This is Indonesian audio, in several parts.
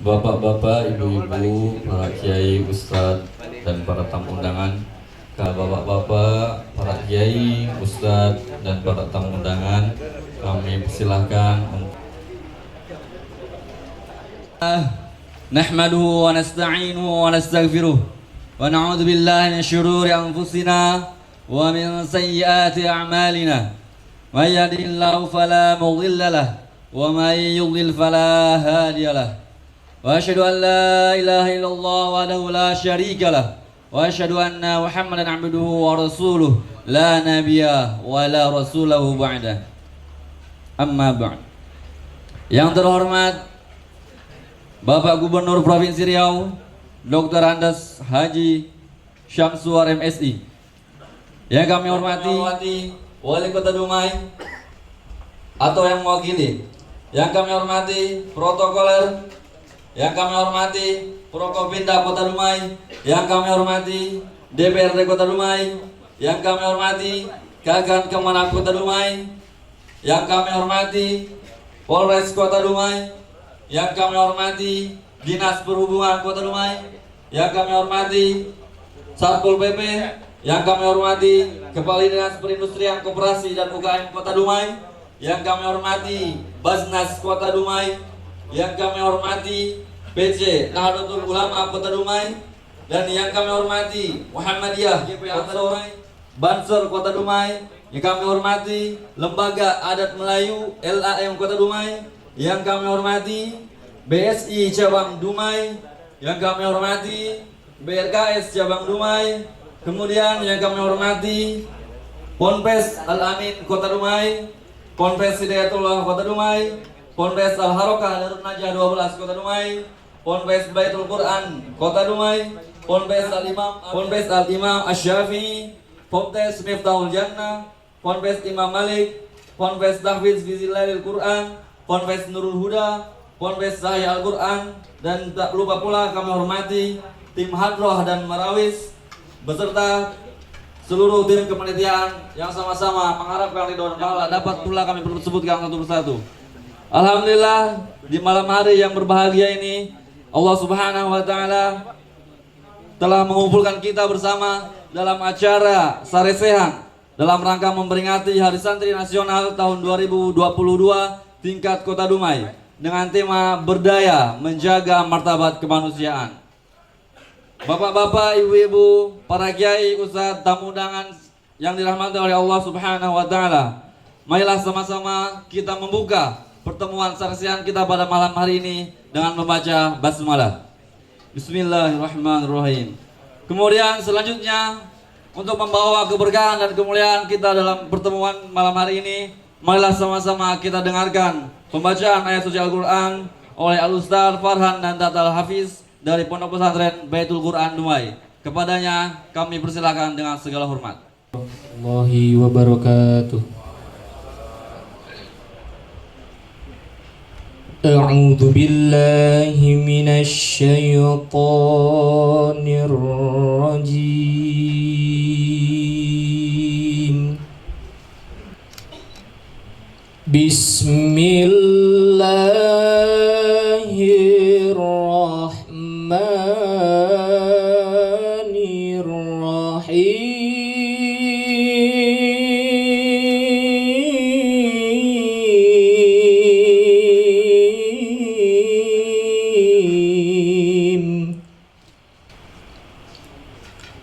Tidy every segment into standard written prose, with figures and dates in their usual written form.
Bapak-bapak, ibu-ibu, para kiai, ustadz, dan para tamu undangan. Bapak-bapak, para kiai, ustadz, dan para tamu undangan, kami persilahkan untuk nahmaduhu wa nasta'inuhu wa nastaghfiruh wa na'udzu billahi min syururi anfusina wa min sayyiati a'malina may yahdihillahu fala mudilla lahu wa may yudlil fala hadiya lahu wa asyhadu an la ilaha illallah wahdahu la syarika lahu wa asyhadu anna Muhammadan abduhu wa rasuluh la nabiyya wa la rasulahu ba'da. Amma ba'd. Yang terhormat Bapak Gubernur Provinsi Riau Dr. Andes Haji Syamsuar MSI. Yang kami hormati Wali Kota Dumai atau yang mewakili. Yang kami hormati protokoler. Yang kami hormati Prokopinda Kota Dumai. Yang kami hormati DPRD Kota Dumai. Yang kami hormati Kagan Kemenang Kota Dumai. Yang kami hormati Polres Kota Dumai. Yang kami hormati Dinas Perhubungan Kota Dumai. Yang kami hormati Satpol PP. Yang kami hormati Kepala Dinas Perindustrian Koperasi dan UKM Kota Dumai. Yang kami hormati Basnas Kota Dumai. Yang kami hormati PC Nahdlatul Ulama Kota Dumai. Dan yang kami hormati Muhammadiyah Kota Dumai, Bansor Kota Dumai. Yang kami hormati Lembaga Adat Melayu LAM Kota Dumai. Yang kami hormati BSI Cabang Dumai. Yang kami hormati BRKS Cabang Dumai. Kemudian yang kami hormati Ponpes Al-Amin Kota Dumai, Ponpes Hidayatullah Kota Dumai, Ponpes Al-Harokah Darun Najah 12 Kota Dumai, Ponpes Baitul Quran Kota Dumai, Ponpes Al-Imam Asy-Syafi'i, Ponpes Miftahul Jannah, Ponpes Imam Malik, Ponpes Tahfiz Fizilalil Quran, Ponpes Nurul Huda, Ponpes Cahaya Al-Quran, dan tak lupa pula kami hormati tim Hadroh dan Marawis beserta seluruh tim kepanitiaan yang sama-sama mengharapkan ridho dan pahala dapat pula kami sebutkan satu persatu. Alhamdulillah, di malam hari yang berbahagia ini Allah Subhanahu wa taala telah mengumpulkan kita bersama dalam acara Saresehan dalam rangka memperingati Hari Santri Nasional tahun 2022 tingkat Kota Dumai dengan tema Berdaya Menjaga Martabat Kemanusiaan. Bapak-bapak, ibu-ibu, para kiai, ustadz, tamu undangan yang dirahmati oleh Allah Subhanahu wa taala. Marilah sama-sama kita membuka pertemuan saksian kita pada malam hari ini dengan membaca basmalah. Bismillahirrahmanirrahim. Kemudian selanjutnya untuk membawa keberkahan dan kemuliaan kita dalam pertemuan malam hari ini, marilah sama-sama kita dengarkan pembacaan ayat suci Al-Quran oleh Al-Ustaz Farhan dan Tatal Hafiz dari Pondok Pesantren Baitul Quran Dumai. Kepadanya kami persilakan dengan segala hormat. Warahmatullahi wabarakatuh. A'udzu billahi minasy syaithanir rajim. Bismillahirrahmanirrahim.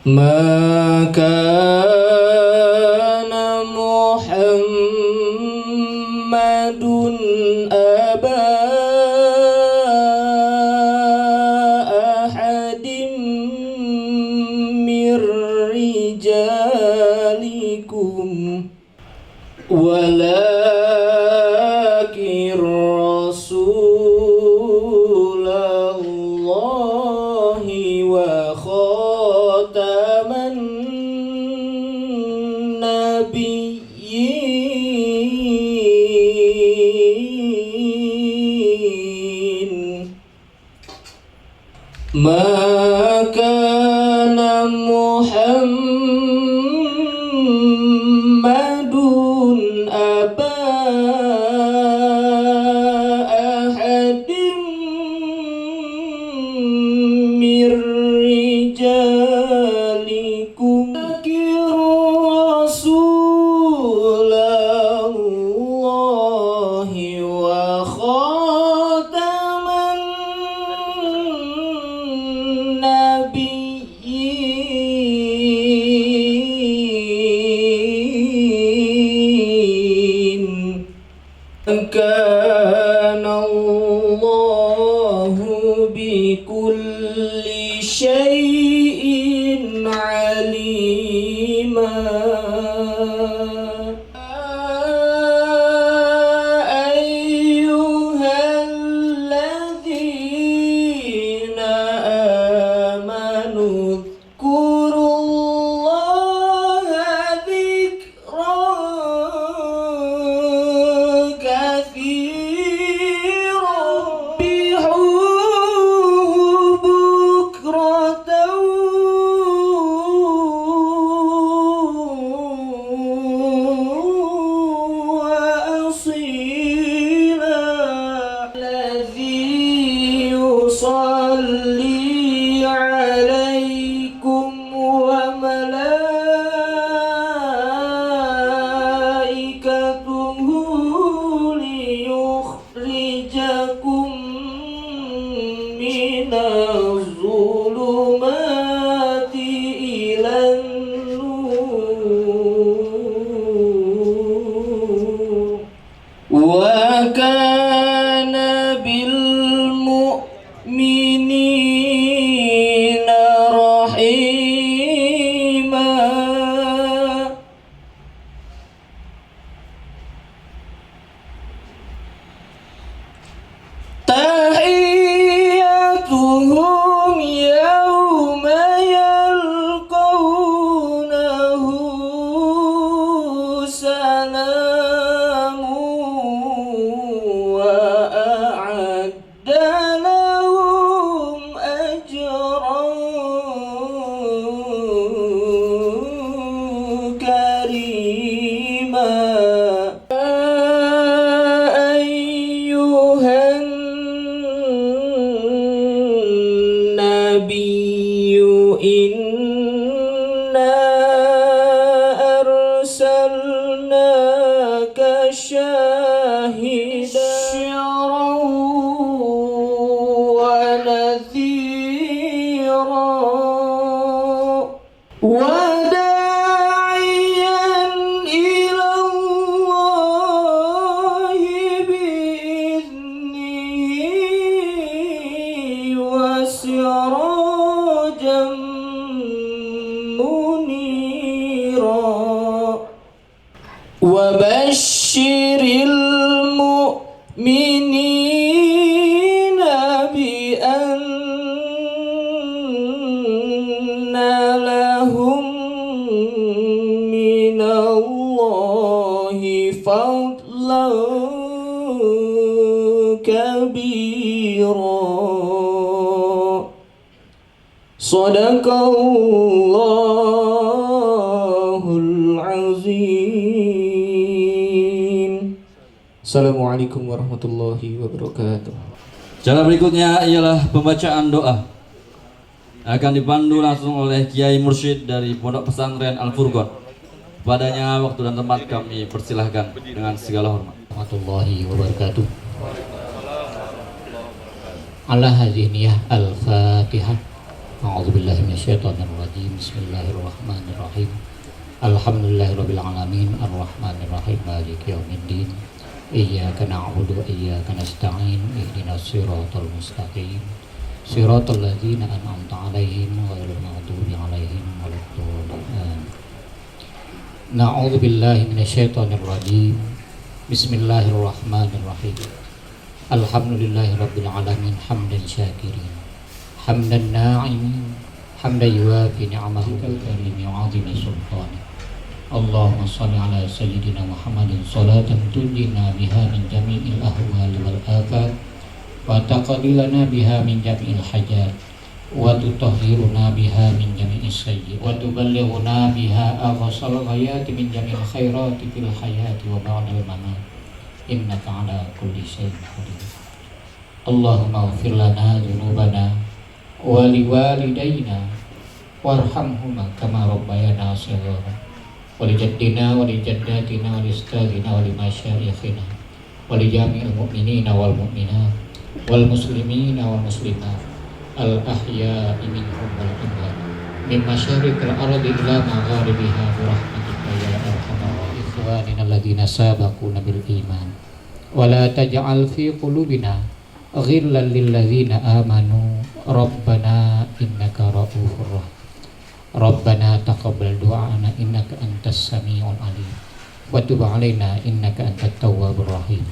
Ma kana Muhammadun aba ahadim mir rijalikum walakin rasulallahi wa khataman ما كان محمد أبا أحد من رجالكم ولكن رسول الله وخاتم النبيين كان الله بكل شيء عليما أيها الذين آمنوا اذكروا الله ذكرا كثيرا سبحوه بكرة وأصيلا الذي يصلي عليكم وملائكته ليخرجكم من الظلمات إلى النور وكان بالمؤمنين رحيما تحيتهم يوم يلقونه سلام وأعد لهم أجرا كريما أيها النبي إنا أرسلناك شاهدا ونذيرا وداعيا إلى الله بإذنه وسراجا منيرا وبشر المؤمنين بأن لهم من الله فضلا كبيرا صدق الله العظيم. Assalamualaikum warahmatullahi wabarakatuh. Cara berikutnya ialah pembacaan doa. Akan dipandu langsung oleh Kiai Mursyid dari Pondok Pesantren Al-Furqan. Padanya waktu dan tempat kami persilahkan dengan segala hormat. Warahmatullahi wabarakatuh. Ala hadiniyah al-fatihah. A'udzubillahi minasyaitonirrajim. Bismillahirrahmanirrahim. Alhamdulillahirabbil alamin arrahmanirrahim maliki yaumiddin. Iyyaka na'budu wa iyyaka nasta'in. Ihdinas siratal mustaqim. Siratal ladzina an'amta 'alaihim ghairil maghdubi 'alaihim waladdallin. Na'udzu billahi minasyaitonirrajim. Bismillahirrahmanirrahim. Alhamdulillahirabbil alamin hamdan syakirin. Hamdan na'imin. Hamdan yuwafi ni'amahu wa yu'adhimu sultanahu. Allahumma salli ala sayyidina Muhammadin salatan tunjina biha min jami'il ahwali wal afat wa taqdi lana biha min jami'il hajat وتطهرنا بها من جميع السيئات وتبلغنا بها أقصى الغايات من جميع الخيرات في الحياة وبعد الممات إنك على كل شيء قدير. اللهم اغفر لنا ذنوبنا ولوالدينا وارحمهما كما ربيانا صغارا ولجدنا ولجداتنا ولأستاذنا ولمشايخنا ولجميع المؤمنين والمؤمنات والمسلمين والمسلمات الأحياء منهم والأموات من مشارق الأرض إلى مغاربها برحمتك يا أرحم الراحمين. إخواننا الذين سبقونا بالإيمان ولا تجعل في قلوبنا غلا للذين آمنوا ربنا إنك رؤوف رحيم. ربنا تقبل دعاءنا إنك أنت السميع العليم وتب علينا إنك أنت التواب الرحيم.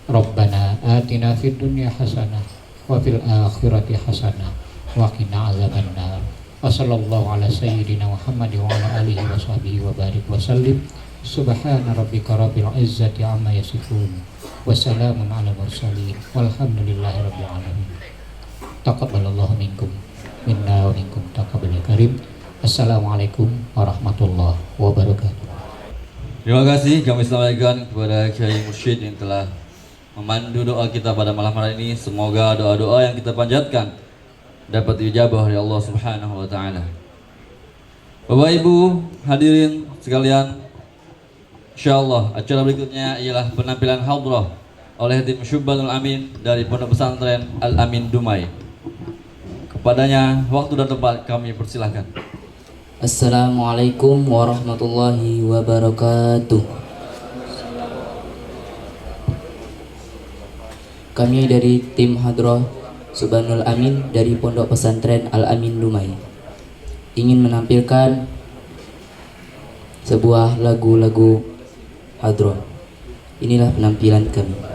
ربنا آتنا في الدنيا حسنة وفي الآخرة حسنة وقنا عذاب النار. وصلى الله على سيدنا محمد وعلى آله وصحبه وبارك وسلم. سبحان ربك رب العزة عما يصفون وسلام على المرسلين والحمد لله رب العالمين. تقبل الله منكم minna wa minkum taqabbal karim. Assalamualaikum warahmatullahi wabarakatuh. Terima kasih kami sampaikan kepada Kiai Mursyid yang telah memandu doa kita pada malam hari ini. Semoga doa-doa yang kita panjatkan dapat dijabah oleh Allah Subhanahu wa taala. Bapak Ibu hadirin sekalian, insyaallah acara berikutnya ialah penampilan hadrah oleh tim Syubbanul Amin dari Pondok Pesantren Al Amin Dumai. Kepadanya waktu dan tempat kami persilahkan. Assalamualaikum warahmatullahi wabarakatuh. Kami dari tim Hadrah Syubbanul Amin dari Pondok Pesantren Al Amin Dumai ingin menampilkan sebuah lagu-lagu Hadrah. Inilah penampilan kami.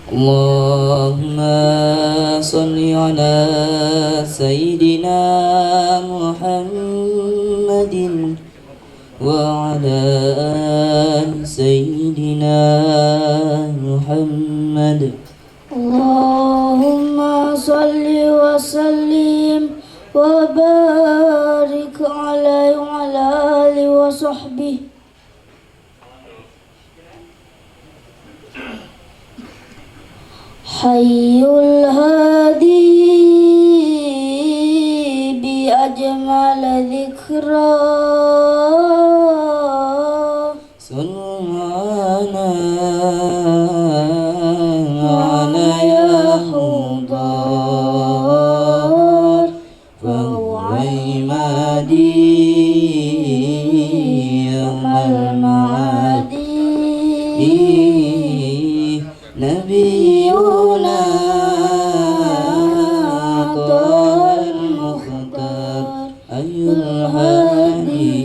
Allahumma salli ala Sayyidina Muhammadin wa ala ali Sayyidina Muhammad. Allahumma salli wa sallim wa barik alaihi wa ala alihi wa sahbihi. Hayyul hadi bi ajmal dhikra Sunana ala ya hudar fa imadi yawmal ma'adi nabiyuna tal mukhtar ayyul hadi.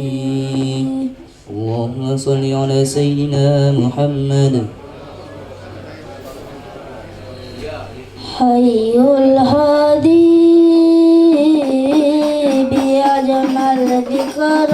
Allahumma salli ala Sayyidina Muhammad. Hayyul hadi bi ajmal dhikra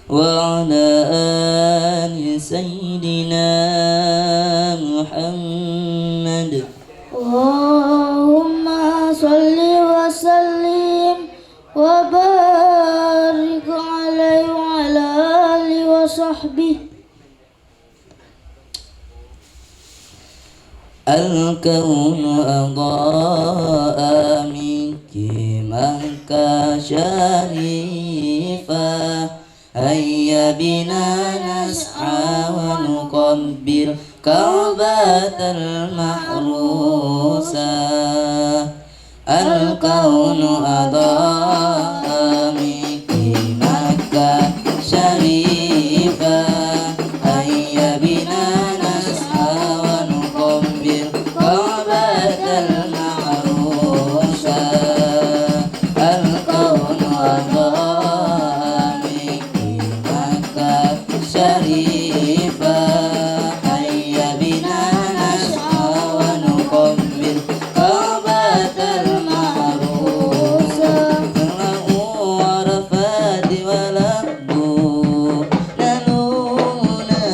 وعلى آل سيدنا محمد. اللهم صل وسلم وبارك عليه وعلى آله وصحبه. الكون أضاء منك مكة شريفة، هيا بنا نسعى ونقبل كعبة المحروسة. الكون أضاء منك مكة شريفة، هيا بنا نسعى ونقبل كعبة المحروسة. الكون أضاء منك مكة شريفة، هيا بنا نسعى ونقبل كعبة المحروسة. له عرفات ولبوا نلونا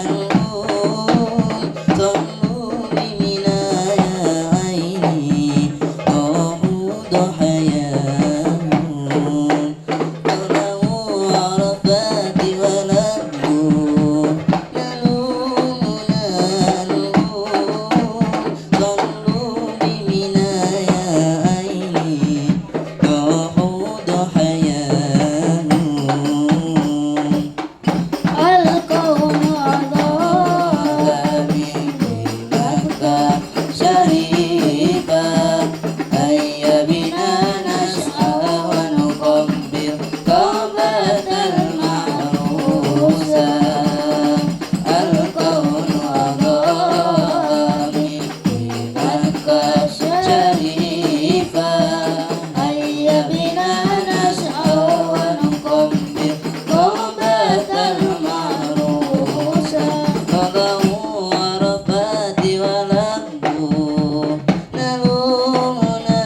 نلوم، صلوا بمنا يا عيني تعود حياهم. له عرفات ولبوا نلونا نلوم، صلوا بمنا يا عيني تعود حياهم. الكون أضاء مكة شريفة، هيا بنا نسعى ونقبل كعبة المحروسة. الكون أضاء مكة شريفة، هيا بنا نسعى ونقبل كعبة المحروسة. فضعوا عرفات ولبوا نلومنا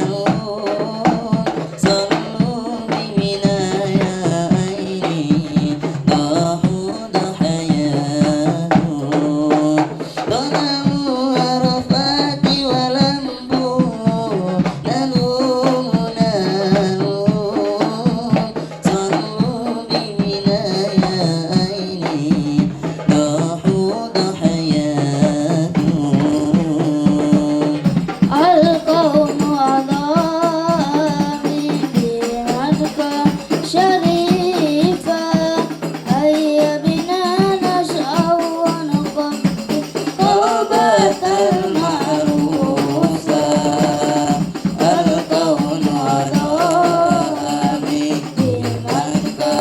نلوم، صلوا بمنا يا عيني تعود حياهم. فضعوا عرفات ولبوا نلومنا نلوم، صلوا بمنا يا عيني تعود حياهم. الكون أضاء مكة شريفة، هيا بنا نسعى ونقبل كعبة المحروسة. الكون أضاء مكة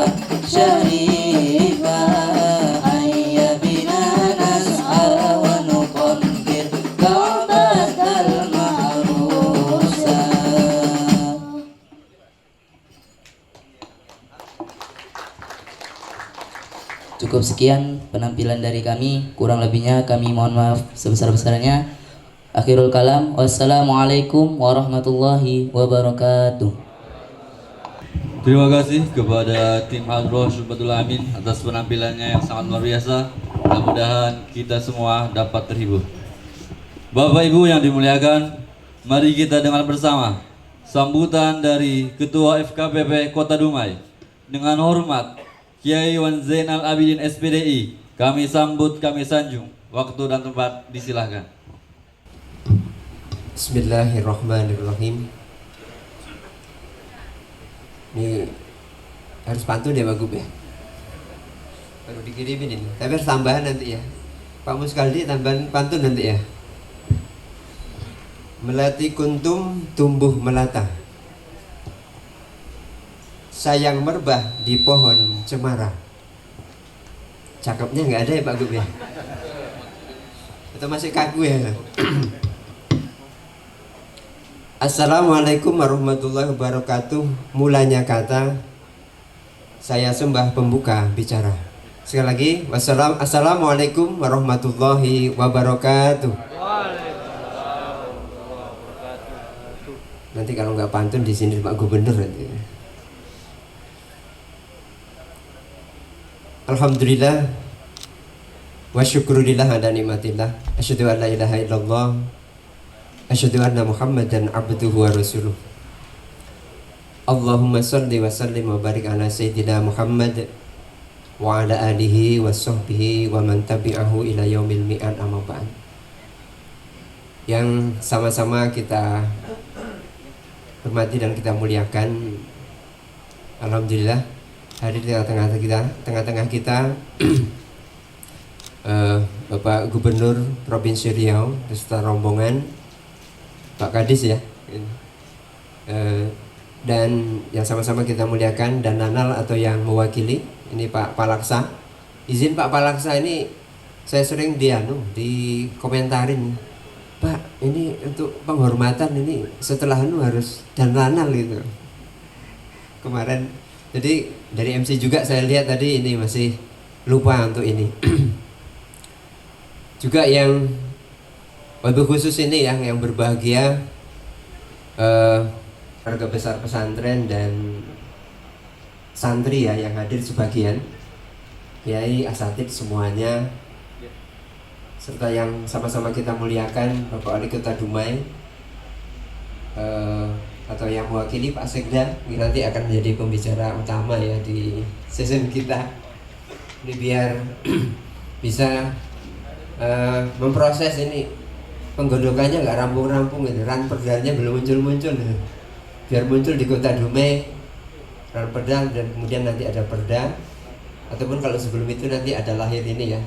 شريفة، هيا بنا نسعى ونقبل كعبة المحروسة. Cukup sekian penampilan dari kami, kurang lebihnya kami mohon maaf sebesar-besarnya. Akhirul kalam, wassalamualaikum warahmatullahi wabarakatuh. Terima kasih kepada tim Hadroh Syubatul Amin atas penampilannya yang sangat luar biasa. Mudah-mudahan kita semua dapat terhibur. Bapak Ibu yang dimuliakan, mari kita dengar bersama sambutan dari Ketua FKPP Kota Dumai. Dengan hormat Kiai Wan Zainal Abidin SPDI, kami sambut, kami sanjung. Waktu dan tempat disilahkan. Bismillahirrahmanirrahim. Ini harus pantun ya Pak Gub ya. Baru dikirimin ini. Tapi harus tambahan nanti ya. Pak Muskaldi tambahan pantun nanti ya. Melati kuntum tumbuh melata, sayang merbah di pohon cemara. Cakepnya nggak ada ya Pak Gub ya? Atau masih kaku ya? Assalamualaikum warahmatullahi wabarakatuh. Mulanya kata, saya sembah pembuka bicara. Sekali lagi, assalamualaikum warahmatullahi wabarakatuh. Nanti kalau nggak pantun di sini Pak Gubernur nanti. Alhamdulillah wa syukurillah ala nikmatillah. Asyhadu an la ilaha illallah. Asyhadu anna Muhammadan abduhu wa rasuluh. Allahumma salli wa sallim wa barik ala sayyidina Muhammad wa ala alihi wa sahbihi wa man tabi'ahu ila yaumil mi'ad amma ba'd. Yang sama-sama kita hormati dan kita muliakan, alhamdulillah hadir di tengah-tengah kita Bapak Gubernur Provinsi Riau beserta rombongan, Pak Kadis ya, dan yang sama-sama kita muliakan dan nanal atau yang mewakili ini Pak Palaksa. Izin Pak Palaksa, ini saya sering dikomentarin, Pak ini untuk penghormatan ini setelah harus dan nanal gitu kemarin. Jadi dari MC juga saya lihat tadi ini masih lupa untuk ini. Juga yang wabil khusus ini yang berbahagia, warga besar pesantren dan santri ya yang hadir sebagian, kiai, asatid semuanya, serta yang sama-sama kita muliakan Bapak Wali Kota Dumai, atau yang mewakili Pak Sekda, ini nanti akan menjadi pembicara utama ya di season kita ini, biar bisa memproses ini penggodokannya nggak rampung-rampung gitu. Ranperdanya belum muncul-muncul, biar muncul di Kota Dumai ranperda, dan kemudian nanti ada perda, ataupun kalau sebelum itu nanti ada lahir ini ya,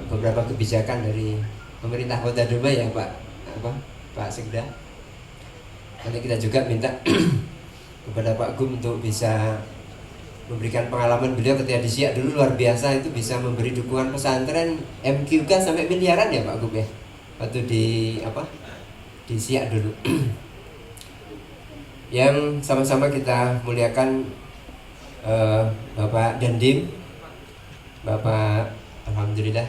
beberapa kebijakan dari pemerintah Kota Dumai ya Pak Sekda. Nanti kita juga minta kepada Pak Gum untuk bisa memberikan pengalaman beliau ketika di Siak dulu, luar biasa, itu bisa memberi dukungan pesantren MQ kan sampai miliaran ya Pak Gum ya, waktu di Siak dulu. Yang sama-sama kita muliakan Bapak Dandim, Bapak alhamdulillah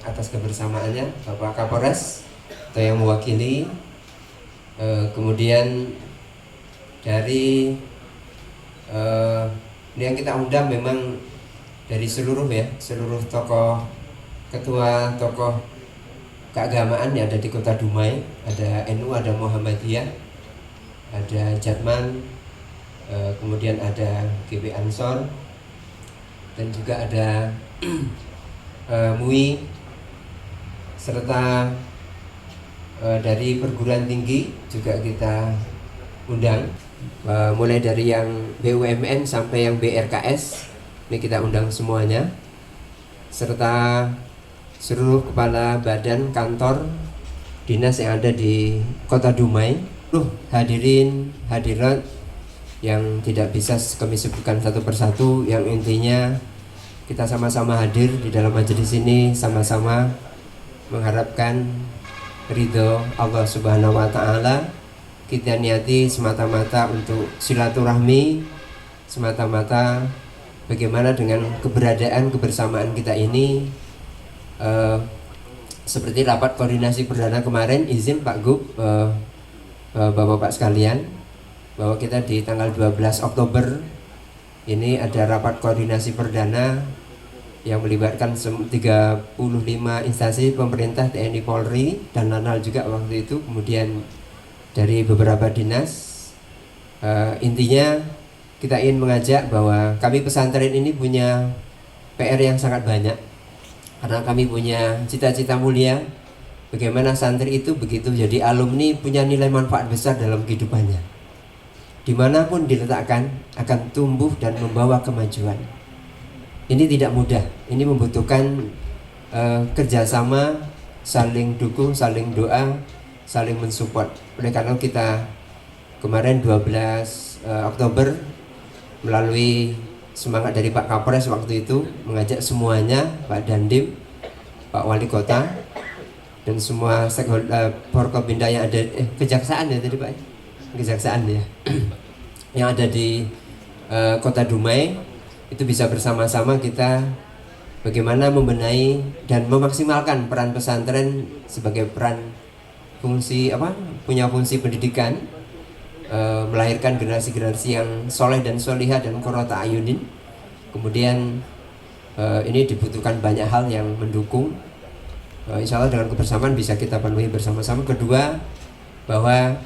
atas kebersamaannya, Bapak Kapolres atau yang mewakili. Kemudian dari ini yang kita undang memang dari seluruh tokoh, ketua tokoh keagamaan yang ada di Kota Dumai. Ada NU, ada Muhammadiyah, ada Jatman, kemudian ada GB Ansor, dan juga ada MUI, serta dari perguruan tinggi juga kita undang, mulai dari yang BUMN sampai yang BRKS, ini kita undang semuanya, serta seluruh kepala badan kantor dinas yang ada di Kota Dumai. Hadirin hadirat yang tidak bisa kami sebutkan satu persatu, yang intinya kita sama-sama hadir di dalam majelis ini, sama-sama mengharapkan ridho Allah Subhanahu wa Ta'ala. Kita niati semata-mata untuk silaturahmi, semata-mata bagaimana dengan keberadaan kebersamaan kita ini. Seperti rapat koordinasi perdana kemarin, izin Pak Gub, Bapak-bapak sekalian, bahwa kita di tanggal 12 Oktober ini ada rapat koordinasi perdana yang melibatkan 35 instansi pemerintah, TNI, Polri, dan Nanal juga waktu itu, kemudian dari beberapa dinas. Intinya kita ingin mengajak bahwa kami pesantren ini punya PR yang sangat banyak, karena kami punya cita-cita mulia bagaimana santri itu begitu jadi alumni punya nilai manfaat besar dalam kehidupannya, dimanapun diletakkan akan tumbuh dan membawa kemajuan. Ini tidak mudah, ini membutuhkan kerjasama, saling dukung, saling doa, saling mensupport. Oleh karena kita kemarin 12 Oktober melalui semangat dari Pak Kapolres waktu itu mengajak semuanya, Pak Dandim, Pak Wali Kota, dan semua stakeholder Forkopimda yang ada, kejaksaan ya tadi Pak, kejaksaan ya, yang ada di Kota Dumai, itu bisa bersama-sama kita bagaimana membenahi dan memaksimalkan peran pesantren sebagai peran fungsi punya fungsi pendidikan, melahirkan generasi-generasi yang soleh dan solihah dan qurrata ayunin. Kemudian ini dibutuhkan banyak hal yang mendukung. Insya Allah dengan kebersamaan bisa kita penuhi bersama-sama. Kedua, bahwa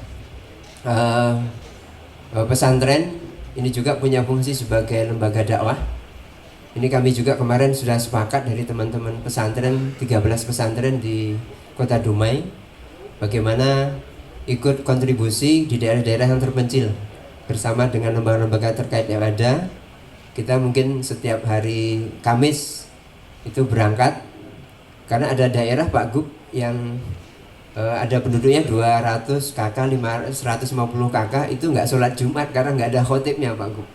pesantren ini juga punya fungsi sebagai lembaga dakwah. Ini kami juga kemarin sudah sepakat dari teman-teman pesantren, 13 pesantren di Kota Dumai, bagaimana ikut kontribusi di daerah-daerah yang terpencil bersama dengan lembaga-lembaga terkait yang ada. Kita mungkin setiap hari Kamis itu berangkat, karena ada daerah Pak Gub yang ada penduduknya 200 kakak, 150 kakak, itu nggak sholat Jumat karena nggak ada khotibnya Pak Gub.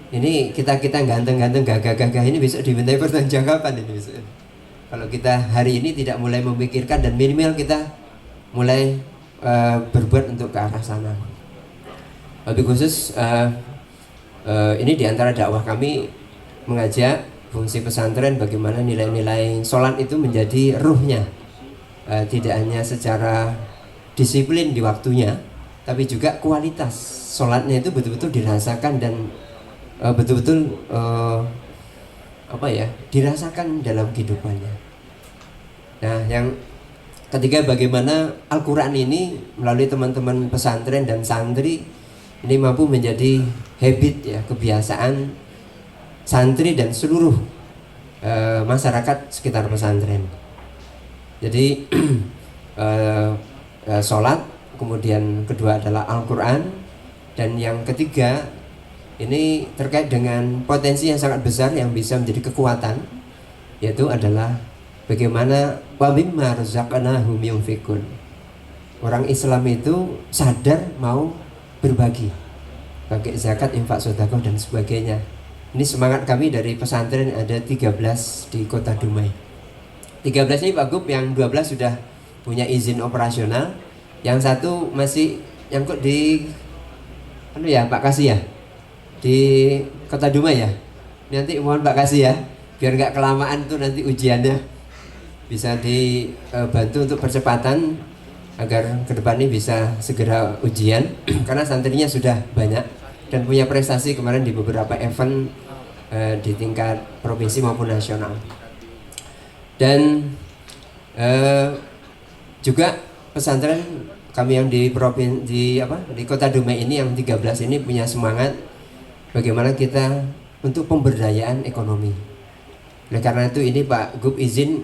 Ini kita ganteng-ganteng gagah-gagah ini besok dimintai pertanggungjawaban ini besok. Kalau kita hari ini tidak mulai memikirkan dan minimal kita mulai berbuat untuk ke arah sana. Lebih khusus ini diantara dakwah kami mengajak fungsi pesantren bagaimana nilai-nilai sholat itu menjadi ruhnya, tidak hanya secara disiplin di waktunya, tapi juga kualitas sholatnya itu betul-betul dirasakan dan betul-betul dirasakan dalam kehidupannya. Nah, yang ketiga, bagaimana Al-Quran ini melalui teman-teman pesantren dan santri ini mampu menjadi habit ya, kebiasaan santri dan seluruh masyarakat sekitar pesantren. Jadi sholat, kemudian kedua adalah Al-Quran, dan yang ketiga ini terkait dengan potensi yang sangat besar yang bisa menjadi kekuatan, yaitu adalah bagaimana wa mimma razaqnahum yunfikun. Orang Islam itu sadar mau berbagi, bagi zakat, infak, sedekah dan sebagainya. Ini semangat kami dari pesantren, ada 13 di Kota Dumai. 13 ini Pak Gub, yang 12 sudah punya izin operasional, yang satu masih nyangkut di Pak Kasih ya, di Kota Dumai ya. Nanti mohon Pak Kasih ya, biar nggak kelamaan tuh nanti ujiannya, bisa dibantu untuk percepatan agar ke depan ini bisa segera ujian karena santrinya sudah banyak dan punya prestasi kemarin di beberapa event di tingkat provinsi maupun nasional. Dan juga pesantren kami yang di Kota Dumai ini yang 13 ini punya semangat bagaimana kita untuk pemberdayaan ekonomi. Oleh karena itu ini Pak Gub izin,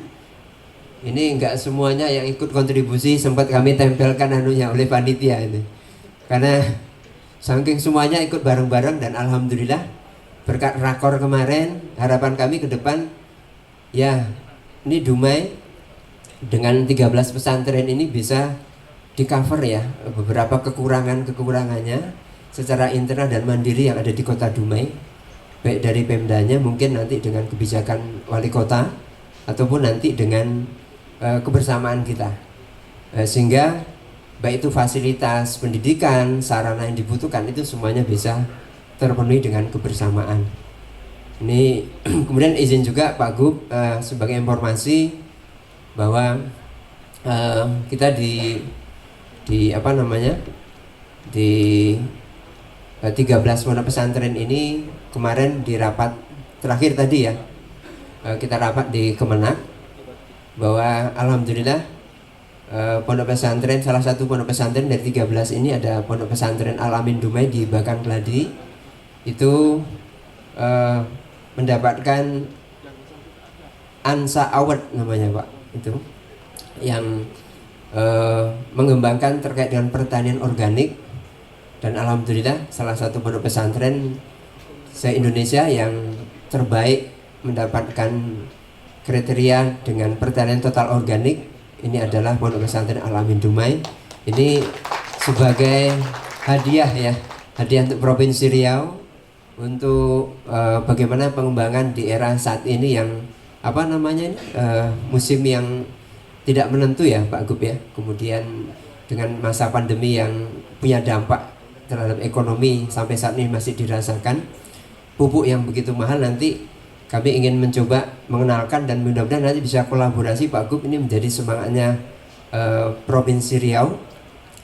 ini enggak semuanya yang ikut kontribusi sempat kami tempelkan oleh panitia ini. Karena saking semuanya ikut bareng-bareng, dan alhamdulillah berkat rakor kemarin harapan kami ke depan ya, ini Dumai dengan 13 pesantren ini bisa di cover ya beberapa kekurangannya secara internal dan mandiri yang ada di Kota Dumai, baik dari Pemdanya mungkin nanti dengan kebijakan wali kota ataupun nanti dengan kebersamaan kita, sehingga baik itu fasilitas pendidikan, sarana yang dibutuhkan itu semuanya bisa terpenuhi dengan kebersamaan. Ini kemudian izin juga Pak Gub sebagai informasi bahwa kita di 13 pondok pesantren ini kemarin di rapat terakhir tadi ya, kita rapat di Kemenak, bahwa alhamdulillah pondok pesantren, salah satu pondok pesantren dari 13 ini ada pondok pesantren Al-Amin Dumai di Bakan Keladi, itu mendapatkan Ansa Award namanya Pak, itu yang mengembangkan terkait dengan pertanian organik. Dan alhamdulillah salah satu pondok pesantren se-Indonesia yang terbaik mendapatkan kriteria dengan pertanian total organik ini adalah pondok pesantren Al-Amin Dumai. Ini sebagai hadiah ya, hadiah untuk Provinsi Riau untuk bagaimana pengembangan di era saat ini yang musim yang tidak menentu ya Pak Gub ya, kemudian dengan masa pandemi yang punya dampak terhadap ekonomi sampai saat ini masih dirasakan, pupuk yang begitu mahal. Nanti kami ingin mencoba mengenalkan dan mudah-mudahan nanti bisa kolaborasi Pak Gub, ini menjadi semangatnya Provinsi Riau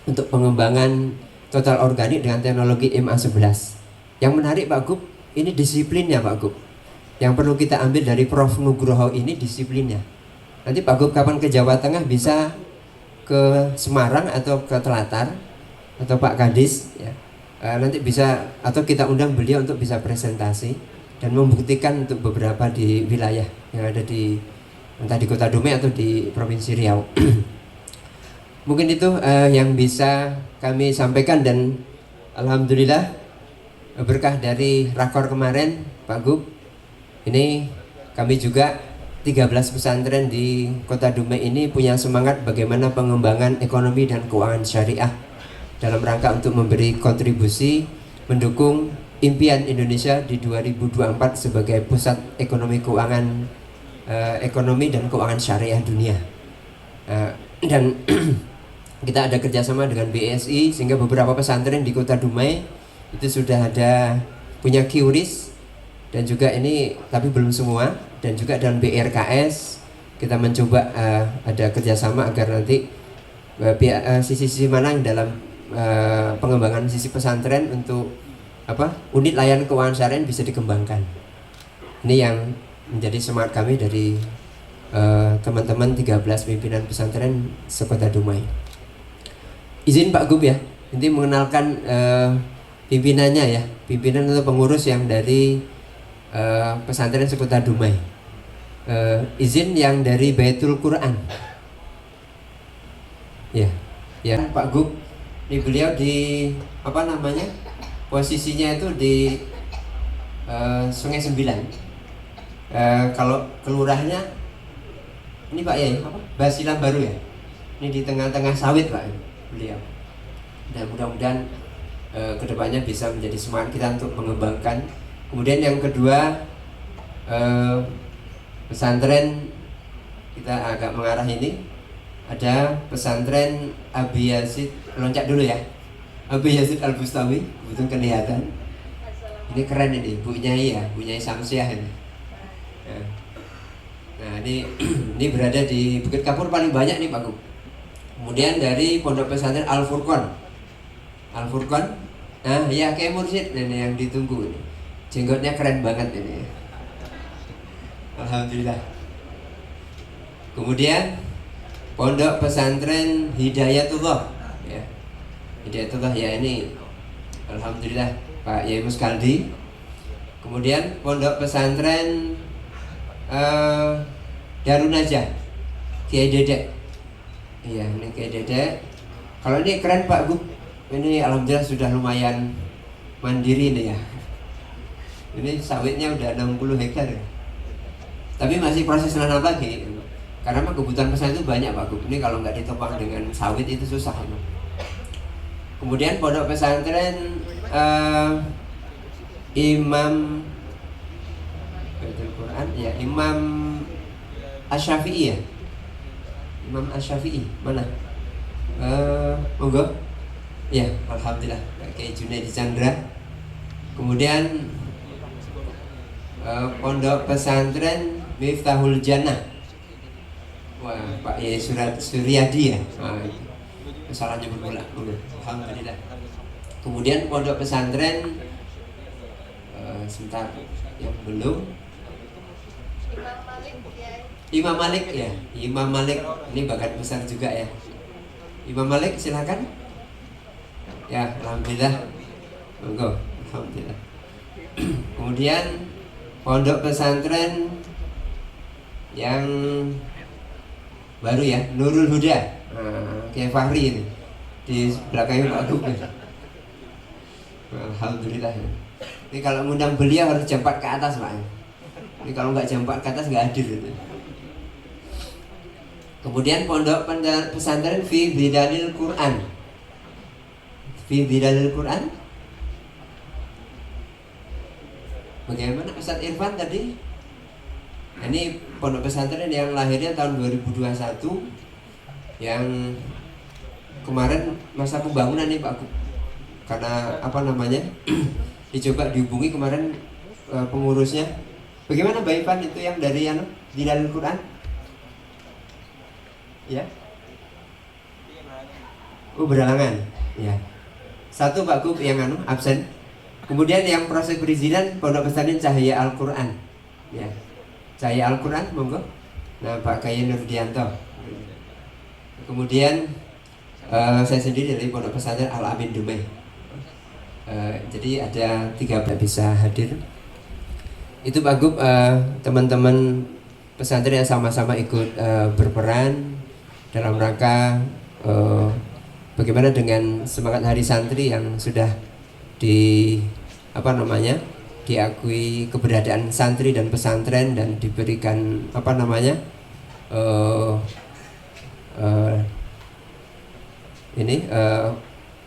untuk pengembangan total organik dengan teknologi MA11. Yang menarik Pak Gub, ini disiplinnya Pak Gub. yang perlu kita ambil dari Prof Nugroho ini disiplinnya. Nanti Pak Gub kapan ke Jawa Tengah bisa ke Semarang atau ke Telatar atau Pak Kadis ya. Nanti bisa atau kita undang beliau untuk bisa presentasi dan membuktikan untuk beberapa di wilayah yang ada di entah di Kota Dumai atau di Provinsi Riau. Mungkin itu yang bisa kami sampaikan, dan alhamdulillah berkah dari rakor kemarin Pak Gub, ini kami juga 13 pesantren di Kota Dumai ini punya semangat bagaimana pengembangan ekonomi dan keuangan syariah dalam rangka untuk memberi kontribusi mendukung impian Indonesia di 2024 sebagai pusat ekonomi keuangan ekonomi dan keuangan syariah dunia. Dan kita ada kerjasama dengan BSI sehingga beberapa pesantren di Kota Dumai itu sudah ada punya QRIS, dan juga ini tapi belum semua, dan juga dengan BRKS kita mencoba ada kerjasama agar nanti sisi-sisi mana yang dalam pengembangan sisi pesantren untuk unit layanan keuangan syariah bisa dikembangkan. Ini yang menjadi semangat kami dari teman-teman 13 pimpinan pesantren sekota Dumai. Izin Pak Gub ya, nanti mengenalkan pimpinannya ya, pimpinan atau pengurus yang dari pesantren sekota Dumai. Izin yang dari Baitul Quran. Ya, ya Pak Gub, ini beliau di posisinya itu di Sungai Sembilan. Kalau kelurahnya ini Pak ya, Basilan Baru ya. Ini di tengah-tengah sawit Pak beliau. Dan mudah-mudahan kedepannya bisa menjadi semangat kita untuk mengembangkan. Kemudian yang kedua pesantren kita agak mengarah ini, ada pesantren Abi Yazid, loncat dulu ya, Abi Yazid Al Bustawi, betul kelihatan. Ini keren ini, Bu Nyai ya, Bu Nyai Samsiah ini. Nah ini berada di Bukit Kapur paling banyak nih Pak Gub. Kemudian dari Pondok Pesantren Al Furqon, nah ya kayak Mursyid ini yang ditunggu ini. Jenggotnya keren banget ini. Alhamdulillah. Kemudian Pondok Pesantren Hidayatullah ya. Hidayatullah ya, ini alhamdulillah Pak Yai Muskaldi. Kemudian Pondok Pesantren Darun Najah Kiai Dedek. Iya, ini Kiai Dedek. Kalau ini keren Pak Gub. Ini alhamdulillah sudah lumayan mandiri ini ya. Ini sawitnya udah 60 hektar ya. Tapi masih proses nanam lagi. Karena kebutuhan pesantren itu banyak Pak Gub. Ini kalau nggak ditopang dengan sawit itu susah. Kemudian Pondok Pesantren Imam Baitul Quran ya, Imam Asy-Syafi'i ya. Imam Asy-Syafi'i mana? Monggo. Ya, alhamdulillah Kiai Junaidi Chandra. Kemudian Pondok Pesantren Miftahul Jannah. Wah, Pak Yai Suryadi ya. Salah nyebut pula. Alhamdulillah. Kemudian Pondok Pesantren sebentar yang belum, Imam Malik ya. Imam Malik ini bakat besar juga ya. Imam Malik silakan. Ya, alhamdulillah. Monggo, alhamdulillah. Kemudian Pondok Pesantren yang baru ya, Nurul Huda. Kayak Fahri ini di belakangnya Pak Gub. Alhamdulillah. Ini kalau ngundang beliau harus jam 4 ke atas Pak. Ini kalau nggak jam 4 ke atas nggak hadir itu. Kemudian Pondok Pesantren Fi Bidalil Quran. Fi Bidalil Quran. Bagaimana Ustaz Irfan tadi? Ini pondok pesantren yang lahirnya tahun 2021, yang kemarin masa pembangunan nih Pak. Karena dicoba dihubungi kemarin pengurusnya. Bagaimana Mbak Irfan itu yang dari Bidalil Quran? Ya. Beralangan. Ya. Satu Pak Gub yang absen. Kemudian yang proses perizinan Pondok Pesantren Cahaya Al-Quran. ya. Cahaya Al-Quran, monggo. Nah, Pak Kiai Nurdianto. Kemudian saya sendiri dari Pondok Pesantren Al-Amin Dumai. Jadi ada 3 bisa hadir. Itu Pak Gub, teman-teman pesantren yang sama-sama ikut berperan dalam rangka bagaimana dengan semangat Hari Santri yang sudah diakui keberadaan santri dan pesantren dan diberikan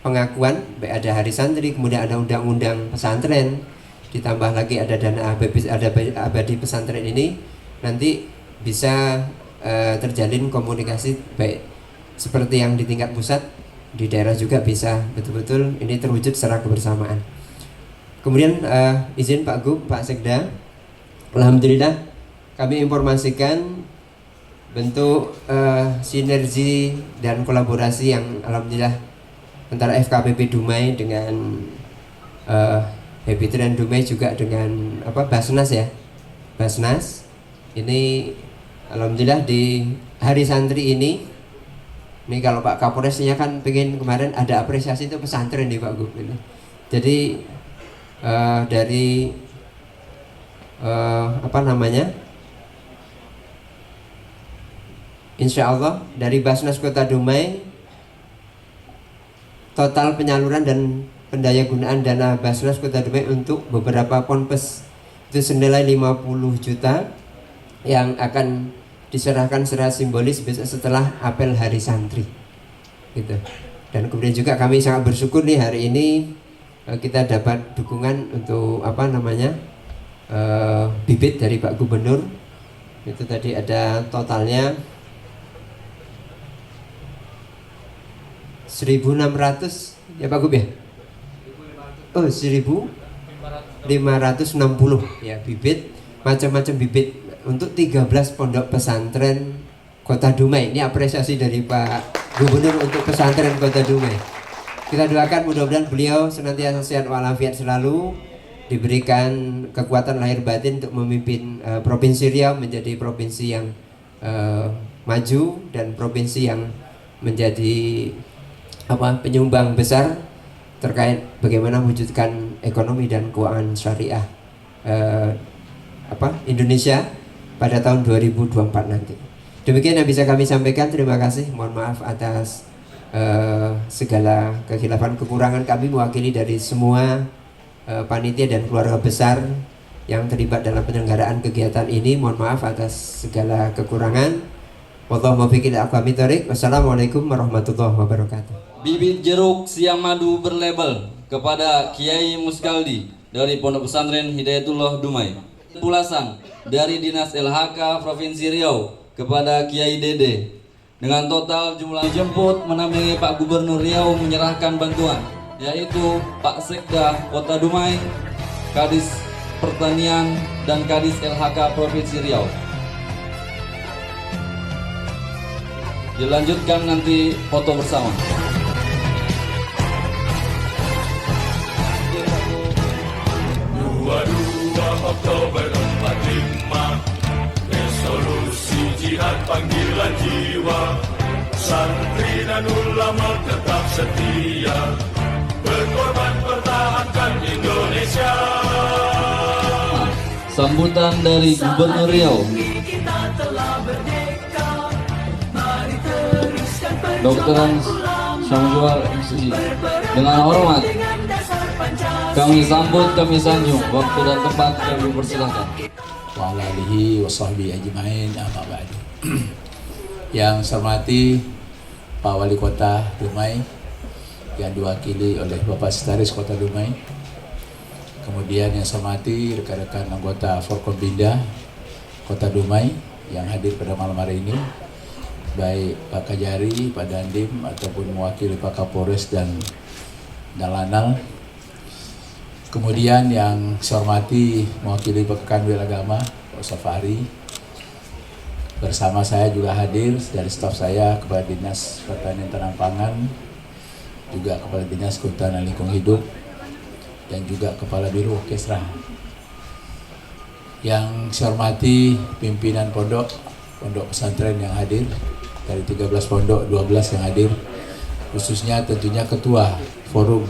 pengakuan. Ada Hari Santri, kemudian ada undang-undang pesantren, ditambah lagi ada dana abadi pesantren ini, nanti bisa terjalin komunikasi baik seperti yang di tingkat pusat, di daerah juga bisa betul-betul ini terwujud secara kebersamaan. Kemudian izin Pak Gub, Pak Sekda, alhamdulillah kami informasikan bentuk sinergi dan kolaborasi yang alhamdulillah antara FKPP Dumai dengan Happy Trend Dumai juga dengan Basnas ya. Basnas ini alhamdulillah di Hari Santri ini kalau Pak Kapolresnya kan pengen kemarin ada apresiasi itu pesantren nih Pak Gub ini. Jadi dari Insya Allah dari Basnas Kota Dumai total penyaluran dan pendayagunaan dana Basnas Kota Dumai untuk beberapa ponpes itu senilai 50 juta yang akan diserahkan secara simbolis besok setelah apel Hari Santri gitu. Dan kemudian juga kami sangat bersyukur nih hari ini kita dapat dukungan untuk bibit dari Pak Gubernur. Itu tadi ada totalnya 1.600 ya Pak Gub ya? Oh 1.560 ya bibit, macam-macam bibit untuk 13 pondok pesantren Kota Dumai. Ini apresiasi dari Pak Gubernur untuk pesantren Kota Dumai. Kita doakan mudah-mudahan beliau senantiasa sehat walafiat selalu, diberikan kekuatan lahir batin untuk memimpin Provinsi Riau menjadi provinsi yang maju dan provinsi yang menjadi penyumbang besar terkait bagaimana mewujudkan ekonomi dan keuangan syariah Indonesia pada tahun 2024 nanti. Demikian yang bisa kami sampaikan. Terima kasih. Mohon maaf atas segala kekhilafan kekurangan kami mewakili dari semua panitia dan keluarga besar yang terlibat dalam penyelenggaraan kegiatan ini. Mohon maaf atas segala kekurangan. Wallahu muwaffiq ila aqwamit thoriq. Wassalamualaikum warahmatullahi wabarakatuh. Bibit jeruk siang madu berlabel kepada Kiai Muskaldi dari Pondok Pesantren Hidayatullah Dumai. Pulasan dari Dinas LHK Provinsi Riau kepada Kiai Dede dengan total jumlah jemput menampingi Pak Gubernur Riau menyerahkan bantuan, yaitu Pak Sekda Kota Dumai, Kadis Pertanian dan Kadis LHK Provinsi Riau. Dilanjutkan nanti foto bersama. 22 Oktober 45, resolusi jihad panggilan jiwa, santri dan ulama tetap setia, berkorban pertahankan Indonesia. Sambutan dari Gubernur Riau, Dr. Syamsuar MSI. Dengan hormat kami sambut, kami sanjung. Waktu dan tempat kami persilahkan. Wa ala alihi wa sahbihi ajmain, amma ba'du. Yang saya hormati Pak Wali Kota Dumai yang diwakili oleh Bapak Sekretaris Kota Dumai. Kemudian yang saya hormati rekan-rekan anggota Forkompinda Kota Dumai yang hadir pada malam hari ini, baik Pak Kajari, Pak Dandim ataupun mewakili Pak Kapolres dan Lanal. Kemudian yang saya hormati mewakili Pak Kanwil Agama Pak Safari. Bersama saya juga hadir dari staf saya Kepala Dinas Pertanian Tanah Pangan, juga Kepala Dinas Kehutanan Lingkungan Hidup, dan juga Kepala Biro Orkestra. Yang saya hormati pimpinan pondok pesantren yang hadir, dari 13 pondok 12 yang hadir, khususnya tentunya ketua forum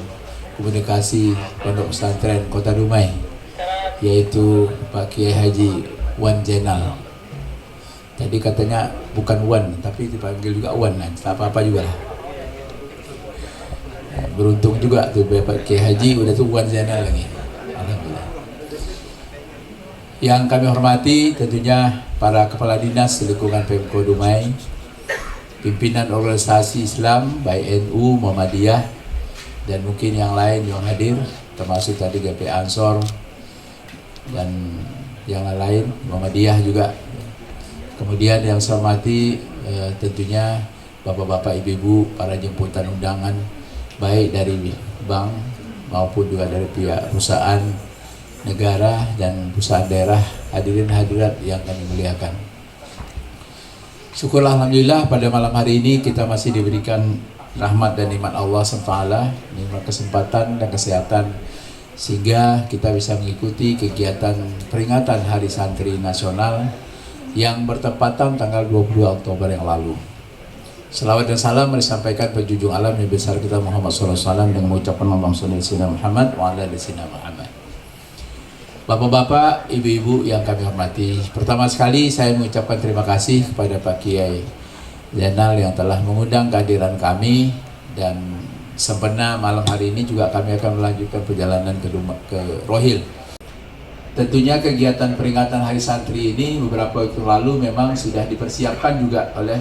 komunikasi pondok pesantren Kota Dumai, yaitu Pak Kiai Haji Wan Jenal. Tadi katanya bukan Wan, tapi dipanggil juga Wan, tak apa-apa juga lah. Beruntung juga tuh Pak Kiai Haji udah tuh Wan Jenal lagi. Alhamdulillah. Yang kami hormati tentunya para kepala dinas di lingkungan Pemko Dumai, pimpinan organisasi Islam baik NU, Muhammadiyah, dan mungkin yang lain yang hadir, termasuk tadi GP Ansor dan yang lain, Muhammadiyah juga. Kemudian yang saya hormati tentunya bapak-bapak, ibu-ibu, para jemputan undangan baik dari bank maupun juga dari pihak perusahaan negara dan perusahaan daerah, hadirin hadirat yang kami muliakan. Syukurlah alhamdulillah pada malam hari ini kita masih diberikan rahmat dan nikmat Allah SWT, nikmat kesempatan dan kesehatan, sehingga kita bisa mengikuti kegiatan peringatan Hari Santri Nasional yang bertepatan tanggal 22 Oktober yang lalu. Selawat dan salam disampaikan penjunjung alam Nabi besar kita Muhammad SAW dengan mengucapkan Allahumma sholli ala sayyidina Muhammad wa ala ali sayyidina Muhammad. Bapak-bapak, ibu-ibu yang kami hormati, pertama sekali saya mengucapkan terima kasih kepada Pak Kiai Jenal yang telah mengundang kehadiran kami, dan sempena malam hari ini juga kami akan melanjutkan perjalanan ke Rohil. Tentunya kegiatan peringatan Hari Santri ini beberapa waktu lalu memang sudah dipersiapkan juga oleh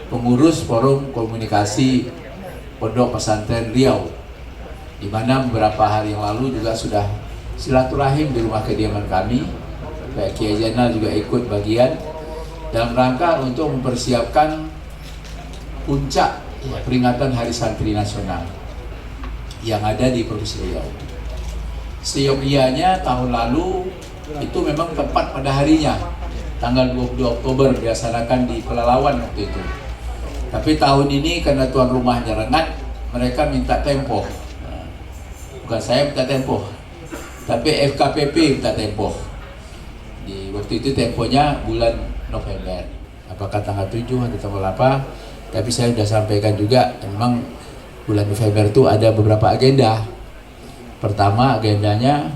pengurus Forum Komunikasi Pondok Pesantren Riau, di mana beberapa hari yang lalu juga sudah silaturahim di rumah kediaman kami. Pak Kiai Jenal juga ikut bagian dalam rangka untuk mempersiapkan puncak peringatan Hari Santri Nasional yang ada di Provinsi Riau. Seyogyanya tahun lalu itu memang tepat pada harinya, tanggal 22 Oktober dilaksanakan di Pelalawan waktu itu. Tapi tahun ini karena tuan rumahnya rengat, mereka minta tempo. Bukan saya minta tempo, tapi FKPP minta tempo. Di waktu itu temponya bulan November. Apakah tanggal 7 atau tanggal apa? Tapi saya sudah sampaikan juga, memang bulan November itu ada beberapa agenda. Pertama, agendanya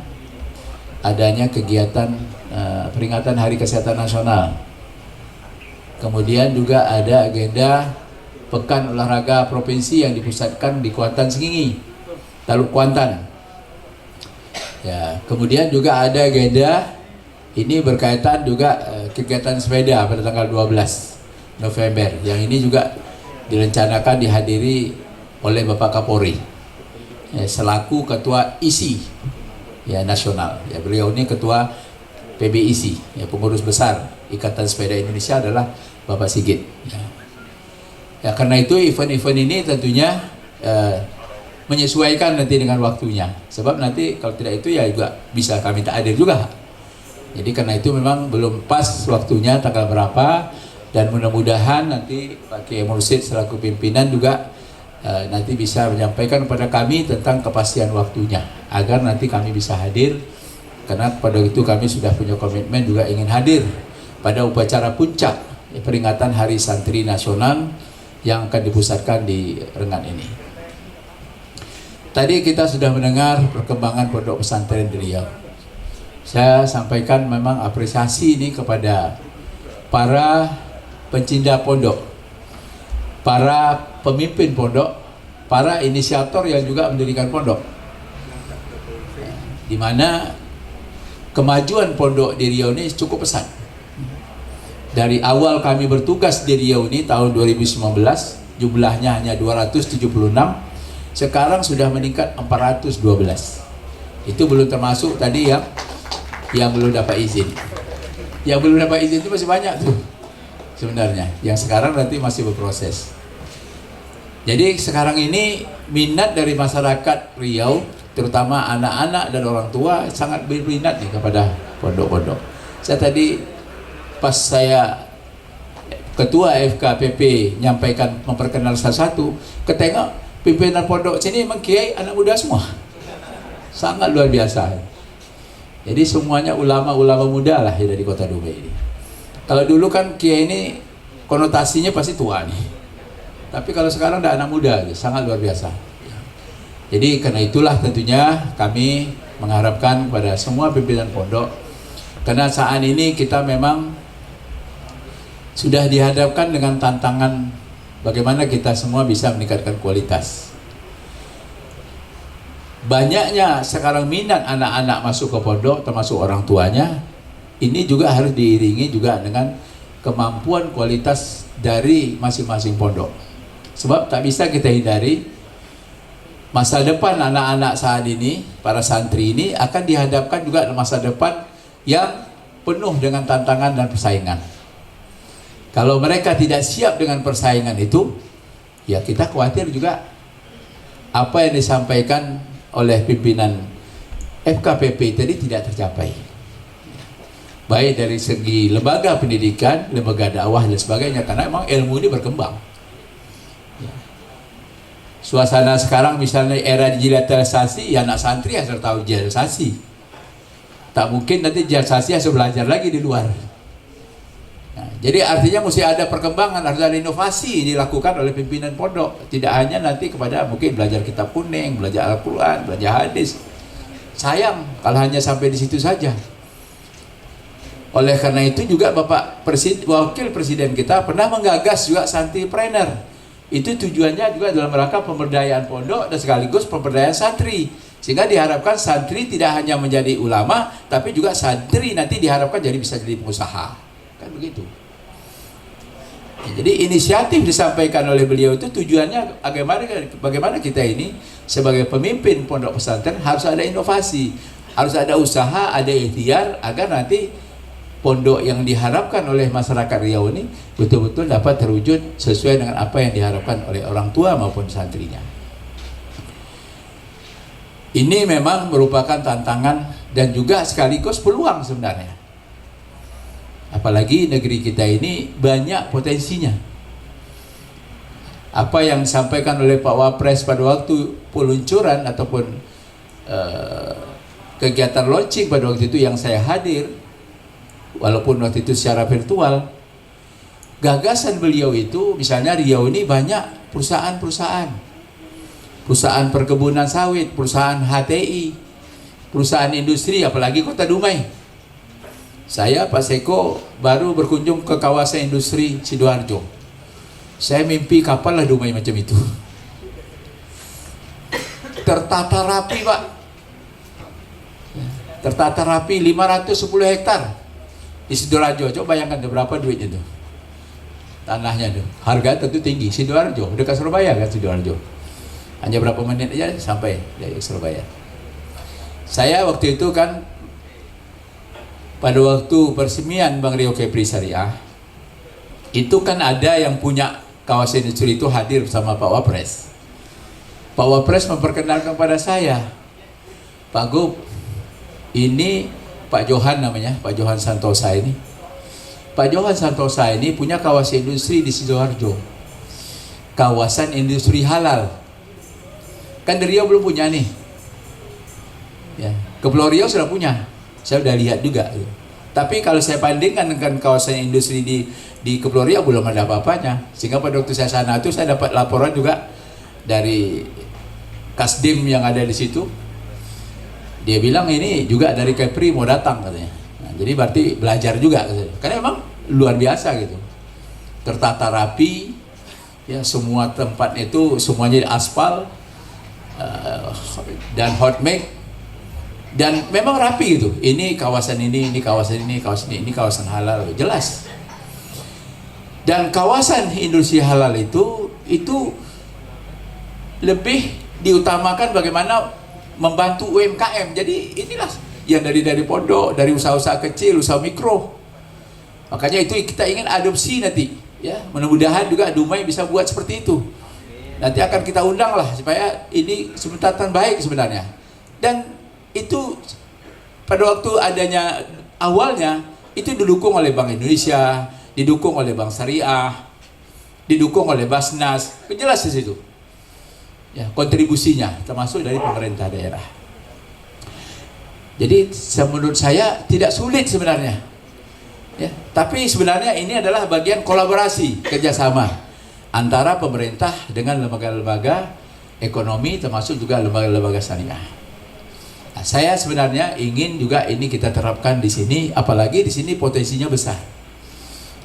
adanya kegiatan peringatan Hari Kesehatan Nasional. Kemudian juga ada agenda Pekan Olahraga Provinsi yang dipusatkan di Kuantan Sengingi, Taluk Kuantan. Ya, kemudian juga ada agenda ini berkaitan juga kegiatan sepeda pada tanggal 12 November. Yang ini juga direncanakan dihadiri oleh Bapak Kapolri selaku Ketua ISI ya nasional. Ya, beliau ini Ketua PBISI, ya, pengurus besar Ikatan Sepeda Indonesia adalah Bapak Sigit. Ya, karena itu event-event ini tentunya menyesuaikan nanti dengan waktunya. Sebab nanti kalau tidak itu ya juga bisa kami tak hadir juga. Jadi karena itu memang belum pas waktunya tanggal berapa, dan mudah-mudahan nanti Pak Kiai Mursyid selaku pimpinan juga nanti bisa menyampaikan kepada kami tentang kepastian waktunya agar nanti kami bisa hadir, karena pada itu kami sudah punya komitmen juga ingin hadir pada upacara puncak peringatan Hari Santri Nasional yang akan dipusatkan di Rengat ini. Tadi kita sudah mendengar perkembangan pondok pesantren di Riau. Saya sampaikan memang apresiasi ini kepada para pencinta pondok, para pemimpin pondok, para inisiator yang juga mendirikan pondok, di mana kemajuan pondok di Riau ini cukup pesat. Dari awal kami bertugas di Riau ini tahun 2019, jumlahnya hanya 276, sekarang sudah meningkat 412. Itu belum termasuk tadi yang belum dapat izin. Yang belum dapat izin itu masih banyak tuh sebenarnya, yang sekarang nanti masih berproses. Jadi sekarang ini minat dari masyarakat Riau, terutama anak-anak dan orang tua, sangat berminat nih kepada pondok-pondok. Saya tadi pas saya ketua FKPP nyampaikan memperkenal salah satu, ketengok pimpinan pondok sini memang kiai anak muda semua, sangat luar biasa. Jadi semuanya ulama-ulama muda lah yang dari kota Dumai ini. Kalau dulu kan kiai ini konotasinya pasti tua nih. Tapi kalau sekarang ada anak muda, sangat luar biasa. Jadi karena itulah tentunya kami mengharapkan kepada semua pimpinan pondok, karena saat ini kita memang sudah dihadapkan dengan tantangan bagaimana kita semua bisa meningkatkan kualitas. Banyaknya sekarang minat anak-anak masuk ke pondok, termasuk orang tuanya, ini juga harus diiringi juga dengan kemampuan kualitas dari masing-masing pondok. Sebab tak bisa kita hindari, masa depan anak-anak saat ini, para santri ini akan dihadapkan juga dalam masa depan yang penuh dengan tantangan dan persaingan. Kalau mereka tidak siap dengan persaingan itu, ya kita khawatir juga apa yang disampaikan oleh pimpinan FKPP tadi tidak tercapai. Baik dari segi lembaga pendidikan, lembaga dakwah dan sebagainya, karena memang ilmu ini berkembang. Suasana sekarang misalnya era digitalisasi, ya anak santri harus tahu digitalisasi. Tak mungkin nanti digitalisasi harus belajar lagi di luar. Nah, jadi artinya mesti ada perkembangan, harus ada inovasi dilakukan oleh pimpinan pondok. Tidak hanya nanti kepada mungkin belajar kitab kuning, belajar Al-Quran, belajar hadis. Sayang kalau hanya sampai di situ saja. Oleh karena itu juga Bapak Wakil Presiden kita pernah menggagas juga santripreneur. Itu tujuannya juga dalam rangka pemberdayaan pondok dan sekaligus pemberdayaan santri. Sehingga diharapkan santri tidak hanya menjadi ulama, tapi juga santri nanti diharapkan bisa jadi pengusaha. Kan begitu. Ya, jadi inisiatif disampaikan oleh beliau itu tujuannya bagaimana kita ini sebagai pemimpin pondok pesantren harus ada inovasi, harus ada usaha, ada ikhtiar agar nanti pondok yang diharapkan oleh masyarakat Riau ini betul-betul dapat terwujud sesuai dengan apa yang diharapkan oleh orang tua maupun santrinya. Ini memang merupakan tantangan dan juga sekaligus peluang sebenarnya. Apalagi negeri kita ini banyak potensinya. Apa yang disampaikan oleh Pak Wapres pada waktu peluncuran ataupun kegiatan launching pada waktu itu yang saya hadir, walaupun waktu itu secara virtual, gagasan beliau itu misalnya Riau ini banyak perusahaan-perusahaan, perusahaan perkebunan sawit, perusahaan HTI, perusahaan industri, apalagi kota Dumai. Saya Pak Seko baru berkunjung ke kawasan industri Sidoarjo. Saya mimpi kapan lah Dumai macam itu. Tertata rapi Pak. Tertata rapi 510 hektar di Sidoarjo. Coba bayangkan berapa duit itu. Tanahnya tuh. Harga tentu tinggi. Sidoarjo, dekat Surabaya kan Sidoarjo. Hanya berapa menit aja sampai dari Surabaya. Saya waktu itu kan pada waktu peresmian Bank Riau Kepri Syariah, itu kan ada yang punya kawasan industri itu hadir bersama Pak Wapres. Pak Wapres memperkenalkan pada saya, Pak Gub, ini Pak Johan namanya, Pak Johan Santosa ini. Pak Johan Santosa ini punya kawasan industri di Sidoarjo. Kawasan industri halal. Kan di Riau belum punya nih. Ya, ke Pulau Riau sudah punya. Saya sudah lihat juga. Tapi kalau saya bandingkan dengan kawasan industri di Kepulauan Riau belum ada apa-apanya. Sehingga pada waktu saya sana itu saya dapat laporan juga dari Kasdim yang ada di situ. Dia bilang ini juga dari Kepri mau datang katanya. Nah, jadi berarti belajar juga katanya. Karena memang luar biasa gitu. Tertata rapi, ya semua tempat itu semuanya aspal dan hot mix. Dan memang rapi gitu. Ini kawasan ini kawasan ini, kawasan ini kawasan halal, jelas. Dan kawasan industri halal itu lebih diutamakan bagaimana membantu UMKM. Jadi inilah yang dari pondok, dari usaha-usaha kecil, usaha mikro. Makanya itu kita ingin adopsi nanti, ya. Mudah-mudahan juga Dumai bisa buat seperti itu. Nanti akan kita undang lah supaya ini sementara baik sebenarnya. Dan itu pada waktu adanya awalnya itu didukung oleh Bank Indonesia, didukung oleh Bank Syariah, didukung oleh Basnas, jelas di situ. Ya, kontribusinya termasuk dari pemerintah daerah. Jadi menurut saya tidak sulit sebenarnya. Ya, tapi sebenarnya ini adalah bagian kolaborasi, kerjasama antara pemerintah dengan lembaga-lembaga ekonomi, termasuk juga lembaga-lembaga syariah. Nah, saya sebenarnya ingin juga ini kita terapkan di sini, apalagi di sini potensinya besar.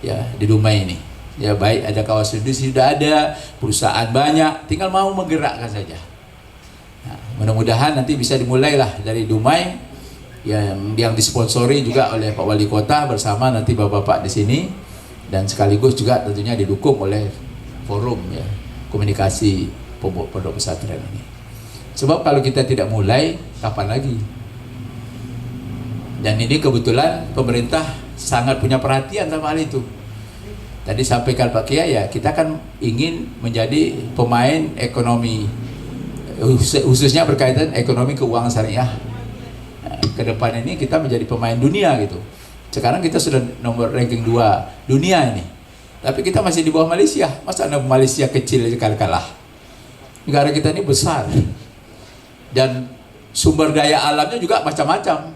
Ya, di Dumai ini. Ya, baik ada kawasan industri sudah ada, perusahaan banyak, tinggal mau menggerakkan saja. Nah, mudah-mudahan nanti bisa dimulailah dari Dumai, yang disponsori juga oleh Pak Wali Kota bersama nanti bapak-bapak di sini, dan sekaligus juga tentunya didukung oleh forum ya komunikasi pondok pesantren ini. Sebab kalau kita tidak mulai, kapan lagi? Dan ini kebetulan pemerintah sangat punya perhatian sama hal itu. Tadi sampaikan Pak Kiai ya, kita kan ingin menjadi pemain ekonomi, khususnya berkaitan ekonomi keuangan syariah. Ke depan ini kita menjadi pemain dunia gitu. Sekarang kita sudah nomor ranking 2 dunia ini. Tapi kita masih di bawah Malaysia. Masa Malaysia kecil aja kalah. Negara kita ini besar. Dan sumber daya alamnya juga macam-macam.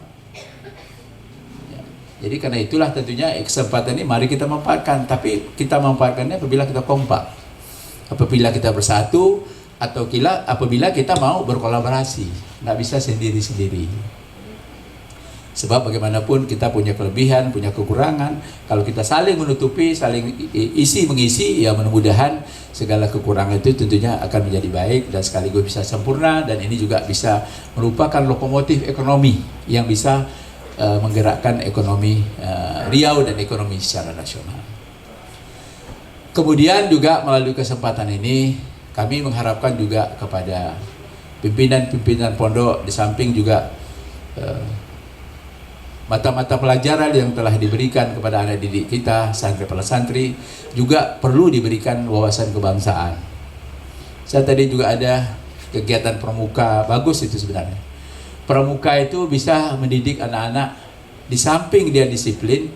Jadi karena itulah tentunya kesempatan ini mari kita manfaatkan. Tapi kita manfaatkannya apabila kita kompak. Apabila kita bersatu, atau apabila kita mau berkolaborasi. Nggak bisa sendiri-sendiri. Sebab bagaimanapun kita punya kelebihan, punya kekurangan. Kalau kita saling menutupi, saling isi mengisi, ya mudah-mudahan segala kekurangan itu tentunya akan menjadi baik dan sekaligus bisa sempurna, dan ini juga bisa merupakan lokomotif ekonomi yang bisa menggerakkan ekonomi Riau dan ekonomi secara nasional. Kemudian juga melalui kesempatan ini kami mengharapkan juga kepada pimpinan-pimpinan pondok, di samping juga mata-mata pelajaran yang telah diberikan kepada anak didik kita, santri para santri, juga perlu diberikan wawasan kebangsaan. Saya tadi juga ada kegiatan pramuka, bagus itu sebenarnya. Pramuka itu bisa mendidik anak-anak, di samping dia disiplin.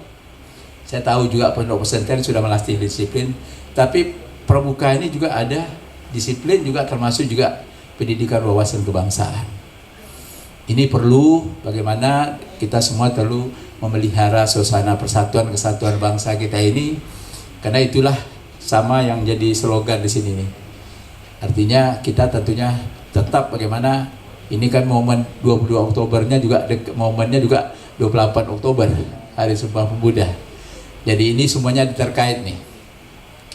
Saya tahu juga pondok pesantren sudah melatih disiplin, tapi pramuka ini juga ada disiplin, juga termasuk juga pendidikan wawasan kebangsaan. Ini perlu bagaimana kita semua perlu memelihara suasana persatuan kesatuan bangsa kita ini, karena itulah sama yang jadi slogan di sini nih. Artinya kita tentunya tetap bagaimana ini kan momen 22 Oktobernya juga momennya juga 28 Oktober Hari Sumpah Pemuda. Jadi ini semuanya terkait nih.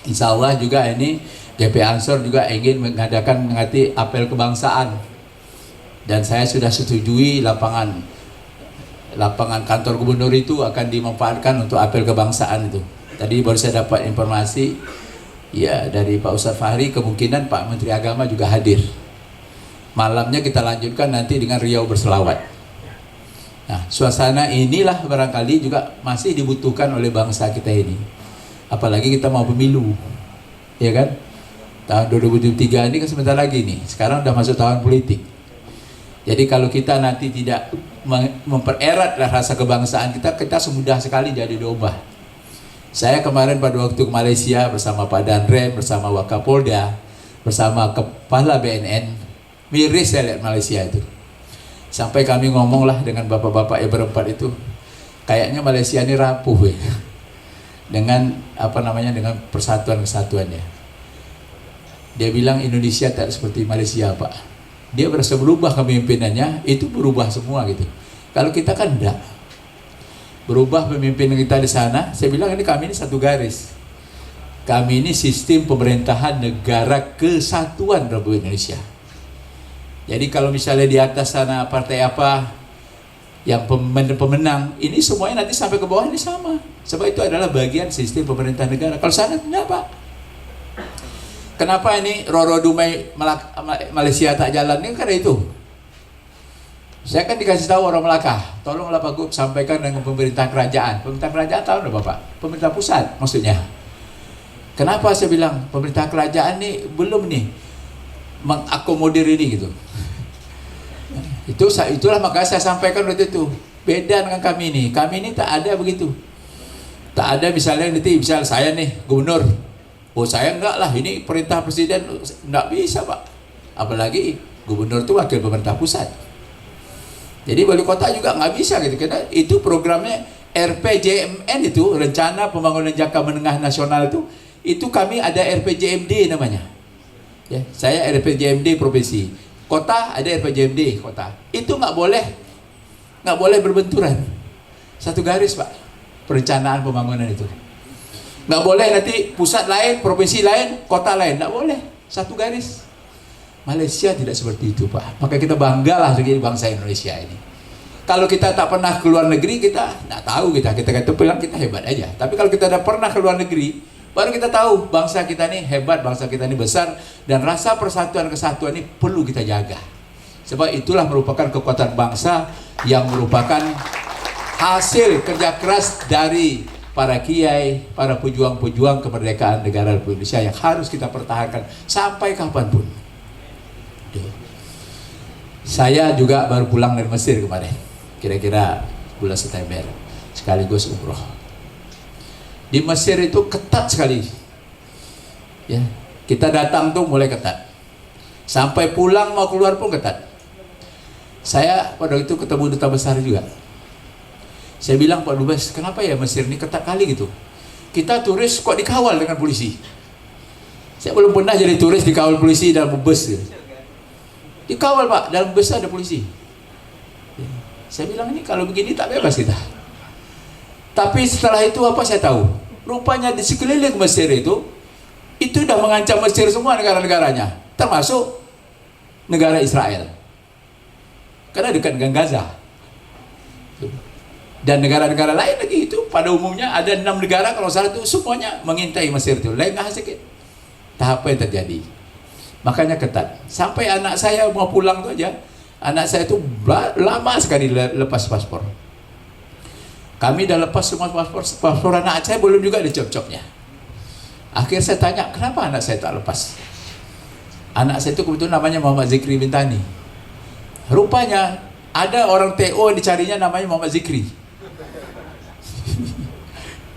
Insya Allah juga ini GP Ansor juga ingin mengadakan apel kebangsaan. Dan saya sudah setujui lapangan kantor gubernur itu akan dimanfaatkan untuk apel kebangsaan itu. Tadi baru saya dapat informasi ya dari Pak Ustadz Fahri, kemungkinan Pak Menteri Agama juga hadir. Malamnya kita lanjutkan nanti dengan Riau berselawat. Nah, suasana inilah barangkali juga masih dibutuhkan oleh bangsa kita ini. Apalagi kita mau pemilu, ya kan? Tahun 2023 ini kan sebentar lagi nih. Sekarang udah masuk tahun politik. Jadi kalau kita nanti tidak mempererat rasa kebangsaan kita semudah sekali jadi domba. Saya kemarin pada waktu ke Malaysia bersama Pak Danrem, bersama Wakapolda, bersama Kepala BNN, miris saya lihat Malaysia itu. Sampai kami ngomonglah dengan bapak-bapak yang berempat itu, kayaknya Malaysia ini rapuh ya. Dengan dengan persatuan-kesatuannya. Dia bilang Indonesia tak seperti Malaysia, Pak. Dia berasa berubah kepemimpinannya, itu berubah semua gitu. Kalau kita kan enggak. Berubah pemimpin kita di sana, saya bilang ini kami ini satu garis. Kami ini sistem pemerintahan negara kesatuan Republik Indonesia. Jadi kalau misalnya di atas sana partai apa yang pemenang, ini semuanya nanti sampai ke bawah ini sama. Sebab itu adalah bagian sistem pemerintahan negara. Kalau sana enggak, Pak. Kenapa ini Roro Dumai Malaysia tak jalan? Ini karena itu. Saya kan dikasih tahu orang Melaka, tolonglah Pak Gub sampaikan dengan pemerintah kerajaan. Pemerintah kerajaan tahu enggak Bapak? Pemerintah pusat maksudnya. Kenapa saya bilang pemerintah kerajaan ini belum nih mengakomodir ini gitu. Itulah makanya saya sampaikan waktu itu. Beda dengan kami ini. Kami ini tak ada begitu. Tak ada misalnya nanti misal saya nih gubernur. Oh saya enggak lah, ini perintah presiden, enggak bisa Pak. Apalagi gubernur itu wakil pemerintah pusat. Jadi wali kota juga nggak bisa gitu, karena itu programnya RPJMN, itu Rencana Pembangunan Jangka Menengah Nasional, itu kami ada RPJMD namanya. Ya, saya RPJMD provinsi, kota ada RPJMD kota. Itu nggak boleh berbenturan, satu garis Pak, perencanaan pembangunan itu. Nggak boleh nanti pusat lain, provinsi lain, kota lain, nggak boleh, satu garis. Malaysia tidak seperti itu Pak. Maka kita banggalah dengan bangsa Indonesia ini. Kalau kita tak pernah ke luar negeri, kita nggak tahu, kita bilang kita hebat aja. Tapi kalau kita udah pernah ke luar negeri, baru kita tahu bangsa kita ini hebat, bangsa kita ini besar, dan rasa persatuan kesatuan ini perlu kita jaga. Sebab itulah merupakan kekuatan bangsa yang merupakan hasil kerja keras dari para kiai, para pejuang-pejuang kemerdekaan negara Republik Indonesia yang harus kita pertahankan sampai kapanpun. Saya juga baru pulang dari Mesir kemarin, kira-kira bulan September, sekaligus umroh. Di Mesir itu ketat sekali, ya. Kita datang tuh mulai ketat, sampai pulang mau keluar pun ketat. Saya pada itu ketemu duta besar juga. Saya bilang, Pak Dubes, kenapa ya Mesir ini ketat kali gitu? Kita turis kok dikawal dengan polisi? Saya belum pernah jadi turis dikawal polisi dalam bus gitu. Dikawal Pak, dalam bus ada polisi. Saya bilang, ini kalau begini tak bebas kita. Tapi setelah itu apa saya tahu? Rupanya di sekeliling Mesir itu sudah mengancam Mesir semua negara-negaranya, termasuk negara Israel. Karena dekat dengan Gaza. Dan negara-negara lain lagi itu, pada umumnya ada 6 negara kalau salah itu semuanya mengintai Mesir itu. Lain sedikit. Tahap apa yang terjadi? Makanya ketat. Sampai anak saya mau pulang tuh aja, anak saya itu lama sekali lepas paspor. Kami dah lepas semua paspor anak saya, belum juga dicop-copnya. Akhir saya tanya, kenapa anak saya tak lepas? Anak saya itu kebetulan namanya Muhammad Zikri Bintani. Rupanya ada orang TO yang dicarinya namanya Muhammad Zikri.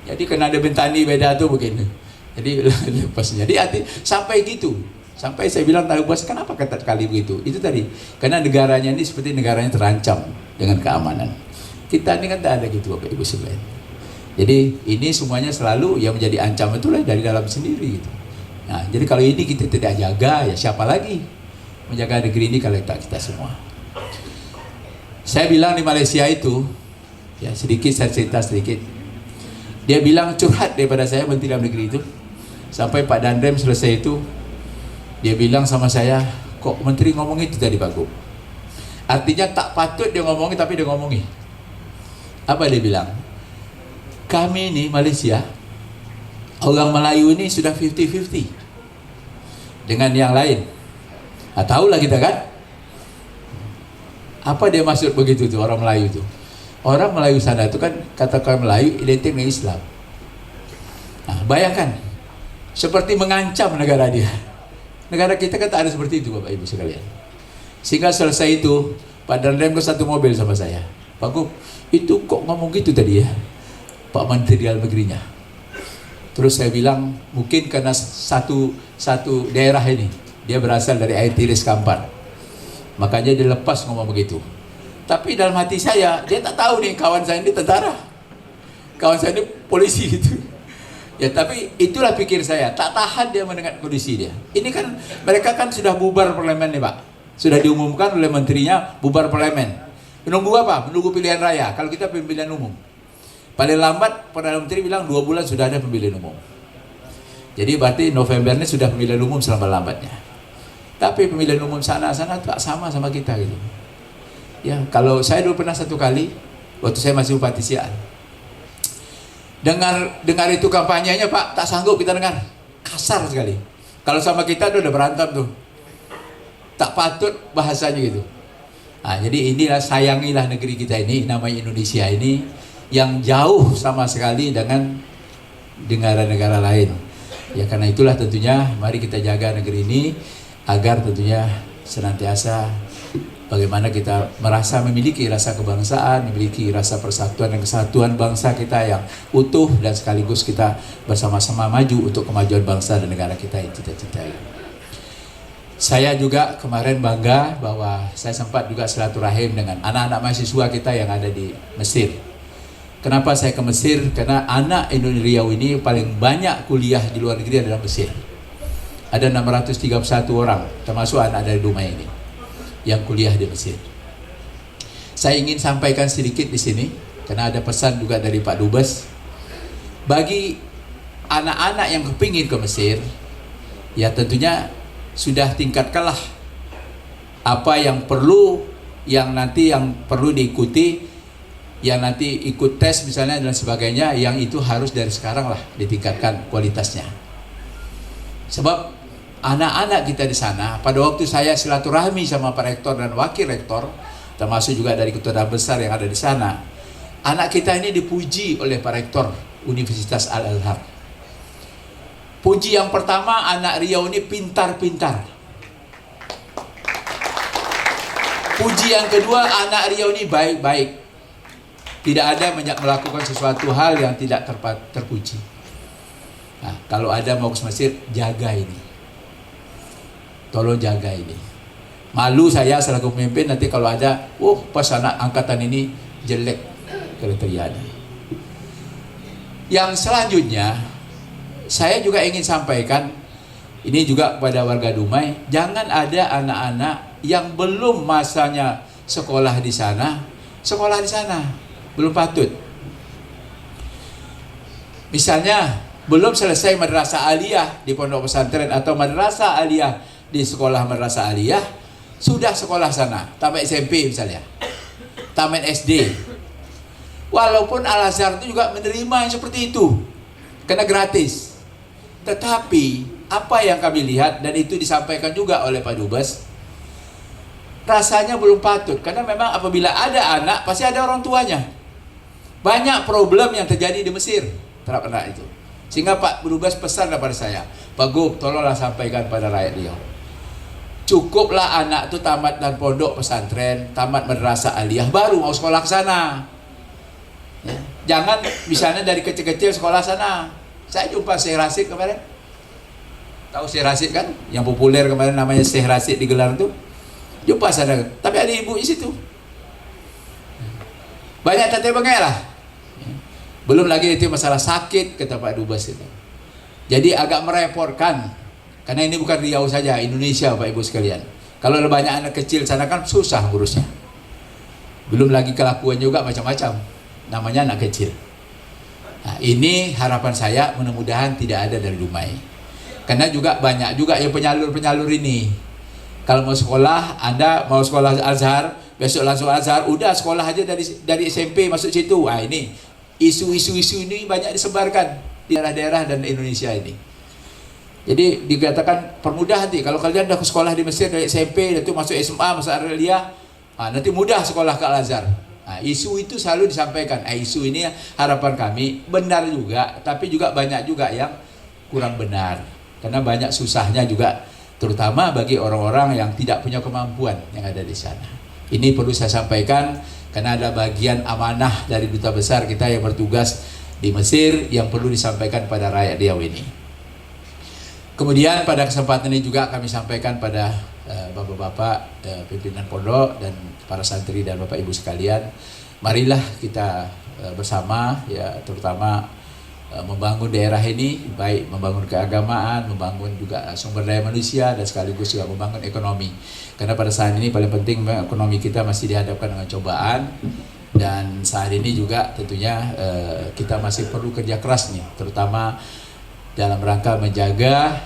Jadi kena ada Bintani beda tuh begini. Jadi lepasnya. Jadi sampai gitu. Sampai saya bilang, tahu bos, kenapa ketat kali begitu? Itu tadi, karena negaranya ini seperti negaranya terancam dengan keamanan. Kita ini kan tak ada gitu Bapak Ibu sekalian. Jadi ini semuanya selalu yang menjadi ancaman itulah dari dalam sendiri gitu. Nah, jadi kalau ini kita tidak jaga, ya siapa lagi menjaga negeri ini kalau tak kita semua. Saya bilang di Malaysia itu, ya sedikit saya cerita sedikit. Dia bilang curhat daripada saya Menteri Dalam Negeri itu. Sampai Pak Dandem selesai itu, dia bilang sama saya, kok Menteri ngomong itu tadi Pak Gub? Artinya tak patut dia ngomongin, tapi dia ngomongin. Apa dia bilang? Kami ini Malaysia, orang Melayu ini sudah 50-50 dengan yang lain. Nah, tahulah kita kan? Apa dia maksud begitu tuh orang Melayu itu? Orang Melayu sana itu kan, katakan Melayu identik dengan Islam. Nah, bayangkan, seperti mengancam negara dia. Negara kita kan tak ada seperti itu Bapak Ibu sekalian. Sehingga selesai itu, Pak Dandem ke satu mobil sama saya. Pak Gub, itu kok ngomong gitu tadi ya Pak Menteri Dalam Negerinya. Terus saya bilang, mungkin karena satu daerah ini dia berasal dari air tiris Kampar, makanya dia lepas ngomong begitu. Tapi dalam hati saya, dia tak tahu nih kawan saya ini tentara, kawan saya ini polisi gitu. Ya, tapi itulah pikir saya, tak tahan dia mendengar kondisi dia. Ini kan mereka kan sudah bubar parlemen nih Pak, sudah diumumkan oleh menterinya bubar parlemen. Menunggu apa? Menunggu pilihan raya. Kalau kita pemilihan umum, paling lambat Perdana Menteri bilang 2 bulan sudah ada pemilihan umum. Jadi berarti November ini sudah pemilihan umum selambat-lambatnya. Tapi pemilihan umum sana-sana tak sama kita gitu. Ya, kalau saya dulu pernah satu kali waktu saya masih Bupati Siak. Dengar itu kampanyenya Pak, tak sanggup kita dengar. Kasar sekali. Kalau sama kita udah berantem tuh. Tak patut bahasanya gitu. Nah, jadi inilah, sayangilah negeri kita ini, namanya Indonesia ini, yang jauh sama sekali dengan negara-negara lain. Ya, karena itulah tentunya mari kita jaga negeri ini agar tentunya senantiasa bagaimana kita merasa memiliki rasa kebangsaan, memiliki rasa persatuan dan kesatuan bangsa kita yang utuh, dan sekaligus kita bersama-sama maju untuk kemajuan bangsa dan negara kita yang kita cintai. Saya juga kemarin bangga bahwa saya sempat juga silaturahim dengan anak-anak mahasiswa kita yang ada di Mesir. Kenapa saya ke Mesir? Karena anak Indonesia Riau ini paling banyak kuliah di luar negeri adalah Mesir. Ada 631 orang, termasuk anak dari Dumai ini, yang kuliah di Mesir. Saya ingin sampaikan sedikit di sini, karena ada pesan juga dari Pak Dubes. Bagi anak-anak yang kepingin ke Mesir, ya tentunya sudah tingkatkanlah apa yang perlu, yang nanti yang perlu diikuti, yang nanti ikut tes misalnya dan sebagainya, yang itu harus dari sekarang lah ditingkatkan kualitasnya. Sebab anak-anak kita di sana, pada waktu saya silaturahmi sama Pak Rektor dan Wakil Rektor, termasuk juga dari ketua besar yang ada di sana, anak kita ini dipuji oleh Pak Rektor Universitas Al-Azhar. Puji yang pertama, anak Riau ini pintar-pintar. Puji yang kedua, anak Riau ini baik-baik. Tidak ada melakukan sesuatu hal yang tidak terpuji. Nah, kalau ada mau ke Mesir, jaga ini. Tolong jaga ini. Malu saya selaku pemimpin nanti kalau ada, pas anak angkatan ini jelek kriterianya. Yang selanjutnya, saya juga ingin sampaikan, ini juga kepada warga Dumai, jangan ada anak-anak yang belum masanya sekolah di sana, belum patut. Misalnya, belum selesai madrasah aliyah di pondok pesantren atau madrasah aliyah di sekolah madrasah aliyah, sudah sekolah sana, tamat SMP misalnya, tamat SD. Walaupun Al-Azhar itu juga menerima yang seperti itu, karena gratis. Tetapi apa yang kami lihat, dan itu disampaikan juga oleh Pak Dubes, rasanya belum patut. Karena memang apabila ada anak, pasti ada orang tuanya. Banyak problem yang terjadi di Mesir terhadap anak itu. Sehingga Pak Dubes pesan kepada saya, Pak Gub, tolonglah sampaikan pada rakyat Riau, cukuplah anak itu tamat dan pondok pesantren, tamat madrasah aliyah, baru mau sekolah ke sana. Ya. Jangan misalnya dari kecil-kecil sekolah sana. Saya jumpa Syekh Rasid kemarin. Tahu Syekh Rasid kan? Yang populer kemarin namanya Syekh Rasid digelar itu. Jumpa sana. Tapi ada ibu di situ. Banyak tete bengek lah. Belum lagi itu masalah sakit, kata Pak Dubes itu. Jadi agak merepotkan. Karena ini bukan Riau saja, Indonesia Pak Ibu sekalian. Kalau ada banyak anak kecil sana kan susah ngurusnya. Belum lagi kelakuan juga macam-macam. Namanya anak kecil. Nah, ini harapan saya mudah-mudahan tidak ada dari Dumai. Karena juga banyak juga yang penyalur-penyalur ini. Kalau mau sekolah, Anda mau sekolah Azhar, besok langsung Azhar, udah sekolah aja dari SMP masuk situ. Nah, ini isu-isu ini banyak disebarkan di daerah-daerah dan Indonesia ini. Jadi dikatakan permudah nanti kalau kalian dah sekolah di Mesir dari SMP, itu masuk SMA, masuk Aliyah, nanti mudah sekolah ke Al-Azhar. Nah, isu itu selalu disampaikan. Isu ini harapan kami benar juga, tapi juga banyak juga yang kurang benar. Karena banyak susahnya juga, terutama bagi orang-orang yang tidak punya kemampuan yang ada di sana. Ini perlu saya sampaikan karena ada bagian amanah dari duta besar kita yang bertugas di Mesir yang perlu disampaikan pada rakyat Riau ini. Kemudian pada kesempatan ini juga kami sampaikan pada bapak-bapak pimpinan pondok dan para santri dan bapak ibu sekalian, marilah kita bersama ya, terutama membangun daerah ini, baik membangun keagamaan, membangun juga sumber daya manusia, dan sekaligus juga membangun ekonomi. Karena pada saat ini paling penting ekonomi kita masih dihadapkan dengan cobaan, dan saat ini juga tentunya kita masih perlu kerja keras nih, terutama dalam rangka menjaga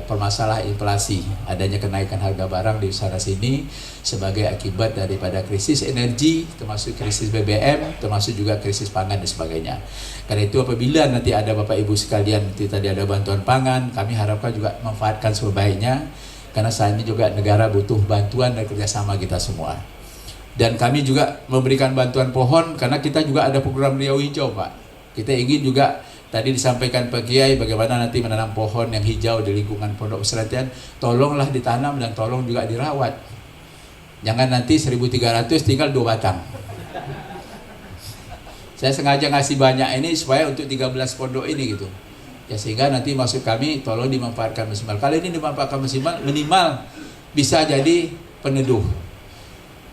permasalahan inflasi, adanya kenaikan harga barang di sana sini sebagai akibat daripada krisis energi, termasuk krisis BBM, termasuk juga krisis pangan dan sebagainya. Karena itu apabila nanti ada Bapak Ibu sekalian, nanti tadi ada bantuan pangan, kami harapkan juga manfaatkan sebaiknya, karena saat ini juga negara butuh bantuan dan kerjasama kita semua. Dan kami juga memberikan bantuan pohon, karena kita juga ada program Riau Hijau, Pak. Kita ingin juga, tadi disampaikan Pak Kiai bagaimana nanti menanam pohon yang hijau di lingkungan pondok pesantren, tolonglah ditanam dan tolong juga dirawat. Jangan nanti 1.300 tinggal 2 batang. Saya sengaja ngasih banyak ini supaya untuk 13 pondok ini gitu. Ya, sehingga nanti maksud kami tolong dimanfaatkan maksimal. Kali ini dimanfaatkan maksimal, minimal bisa jadi peneduh.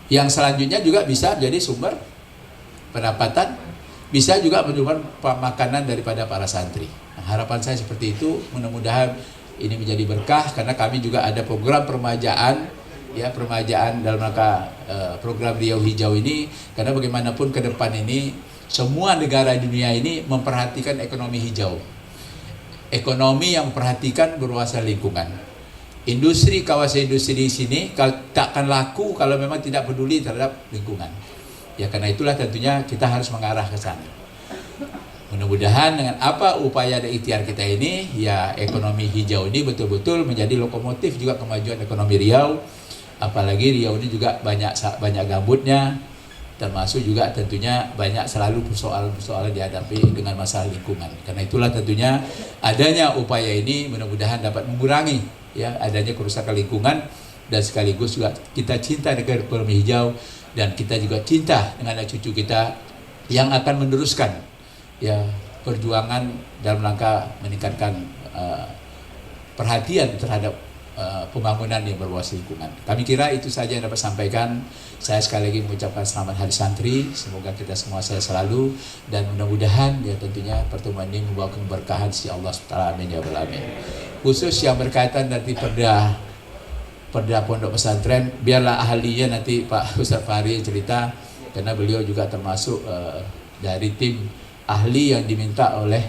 Yang selanjutnya juga bisa jadi sumber pendapatan, bisa juga menyumbang makanan daripada para santri. Nah, harapan saya seperti itu, mudah-mudahan ini menjadi berkah karena kami juga ada program permajaan, ya, permajaan dalam rangka program Riau Hijau ini, karena bagaimanapun ke depan ini semua negara di dunia ini memperhatikan ekonomi hijau, ekonomi yang memperhatikan berwawasan lingkungan. Industri, kawasan industri di sini takkan laku kalau memang tidak peduli terhadap lingkungan. Ya, karena itulah tentunya kita harus mengarah ke sana. Mudah-mudahan dengan apa upaya dan ikhtiar kita ini, ya ekonomi hijau ini betul-betul menjadi lokomotif juga kemajuan ekonomi Riau. Apalagi Riau ini juga banyak gambutnya, termasuk juga tentunya banyak selalu persoalan-persoalan dihadapi dengan masalah lingkungan. Karena itulah tentunya adanya upaya ini mudah-mudahan dapat mengurangi, ya, adanya kerusakan lingkungan, dan sekaligus juga kita cinta dengan ekonomi hijau, dan kita juga cinta dengan anak cucu kita yang akan meneruskan, ya, perjuangan dalam rangka meningkatkan perhatian terhadap pembangunan yang berwawasan lingkungan. Kami kira itu saja yang dapat sampaikan. Saya sekali lagi mengucapkan selamat Hari Santri. Semoga kita semua sehat selalu, dan mudah-mudahan ya tentunya pertemuan ini membawa keberkahan si Allah SWT. Amin ya rabbal alamin. Khusus yang berkaitan nanti perda pondok pesantren, biarlah ahlinya nanti Pak Ustaz Fahri cerita, karena beliau juga termasuk dari tim ahli yang diminta oleh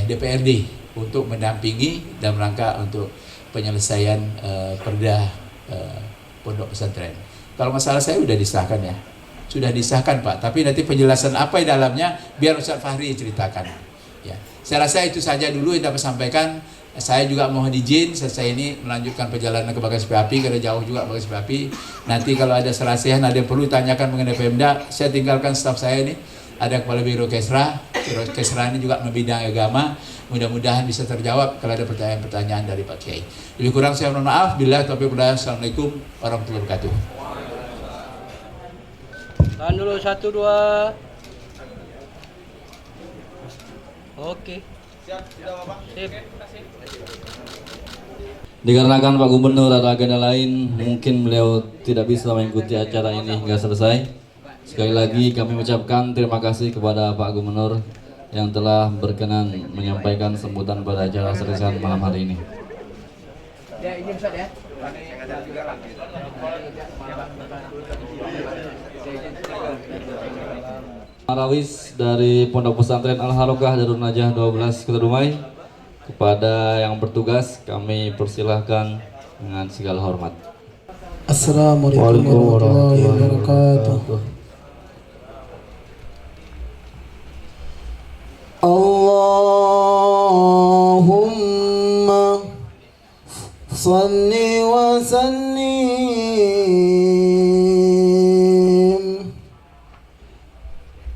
DPRD untuk mendampingi dalam rangka untuk penyelesaian perda pondok pesantren. Kalau masalah saya sudah disahkan, ya, sudah disahkan Pak. Tapi nanti penjelasan apa di dalamnya biar Ustaz Fahri ceritakan. Ya, saya rasa itu saja dulu yang dapat sampaikan. Saya juga mohon izin selesai ini melanjutkan perjalanan ke Bagas Api, karena jauh juga Bagas Api. Nanti kalau ada serasihan, ada yang perlu tanyakan mengenai Pemda, saya tinggalkan staf saya ini. Ada Kepala Biro Kesra ini juga membidang agama. Mudah-mudahan bisa terjawab kalau ada pertanyaan-pertanyaan dari Pak Kiai. Lebih kurang saya mohon maaf. Billahi taufiq wal hidayah. Assalamualaikum warahmatullahi wabarakatuh. Tahan dulu, 1, 2. Oke. Siap, sudah Bapak. Sip. Dikarenakan Pak Gubernur ada agenda lain, mungkin beliau tidak bisa mengikuti acara ini hingga selesai. Sekali lagi kami mengucapkan terima kasih kepada Pak Gubernur yang telah berkenan menyampaikan sambutan pada acara seriusan malam hari ini. Ya, ini Ustaz ya. Marawis dari Pondok Pesantren Al-Harokah Darun Najah 12 Kota Dumai, kepada yang bertugas kami persilahkan dengan segala hormat. Assalamualaikum warahmatullahi wabarakatuh. Allahumma salli wa sallim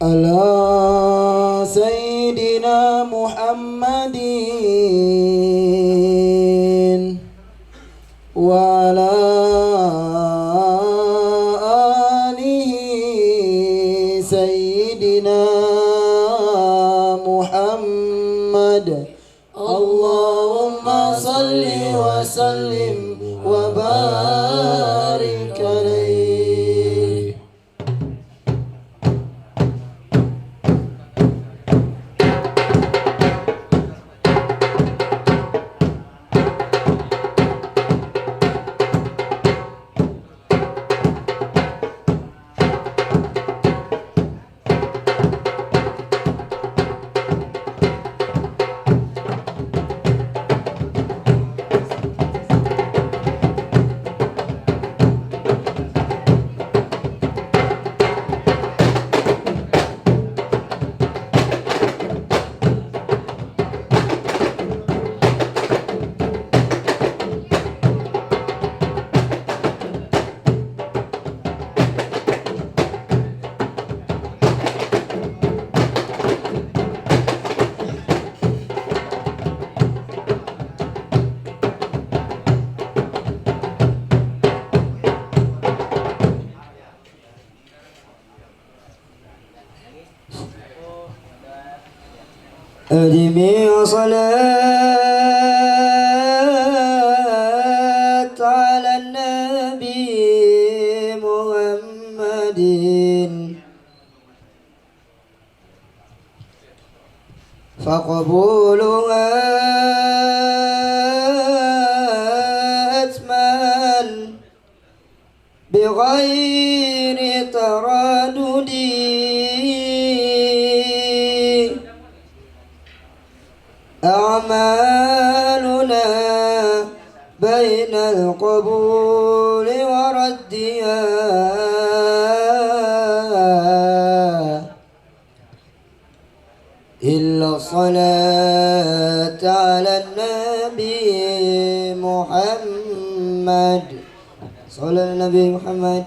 ala Sayyidina Muhammadin wa ala alihi Sayyidina Muhammad. Allahumma salli wa sallim wa barik alaihi. أدمي صلاة فقبولها أتمن بغير تردد أعمالنا بين القبول وردها إلا الصلاة على النبي محمد صلى النبي محمد.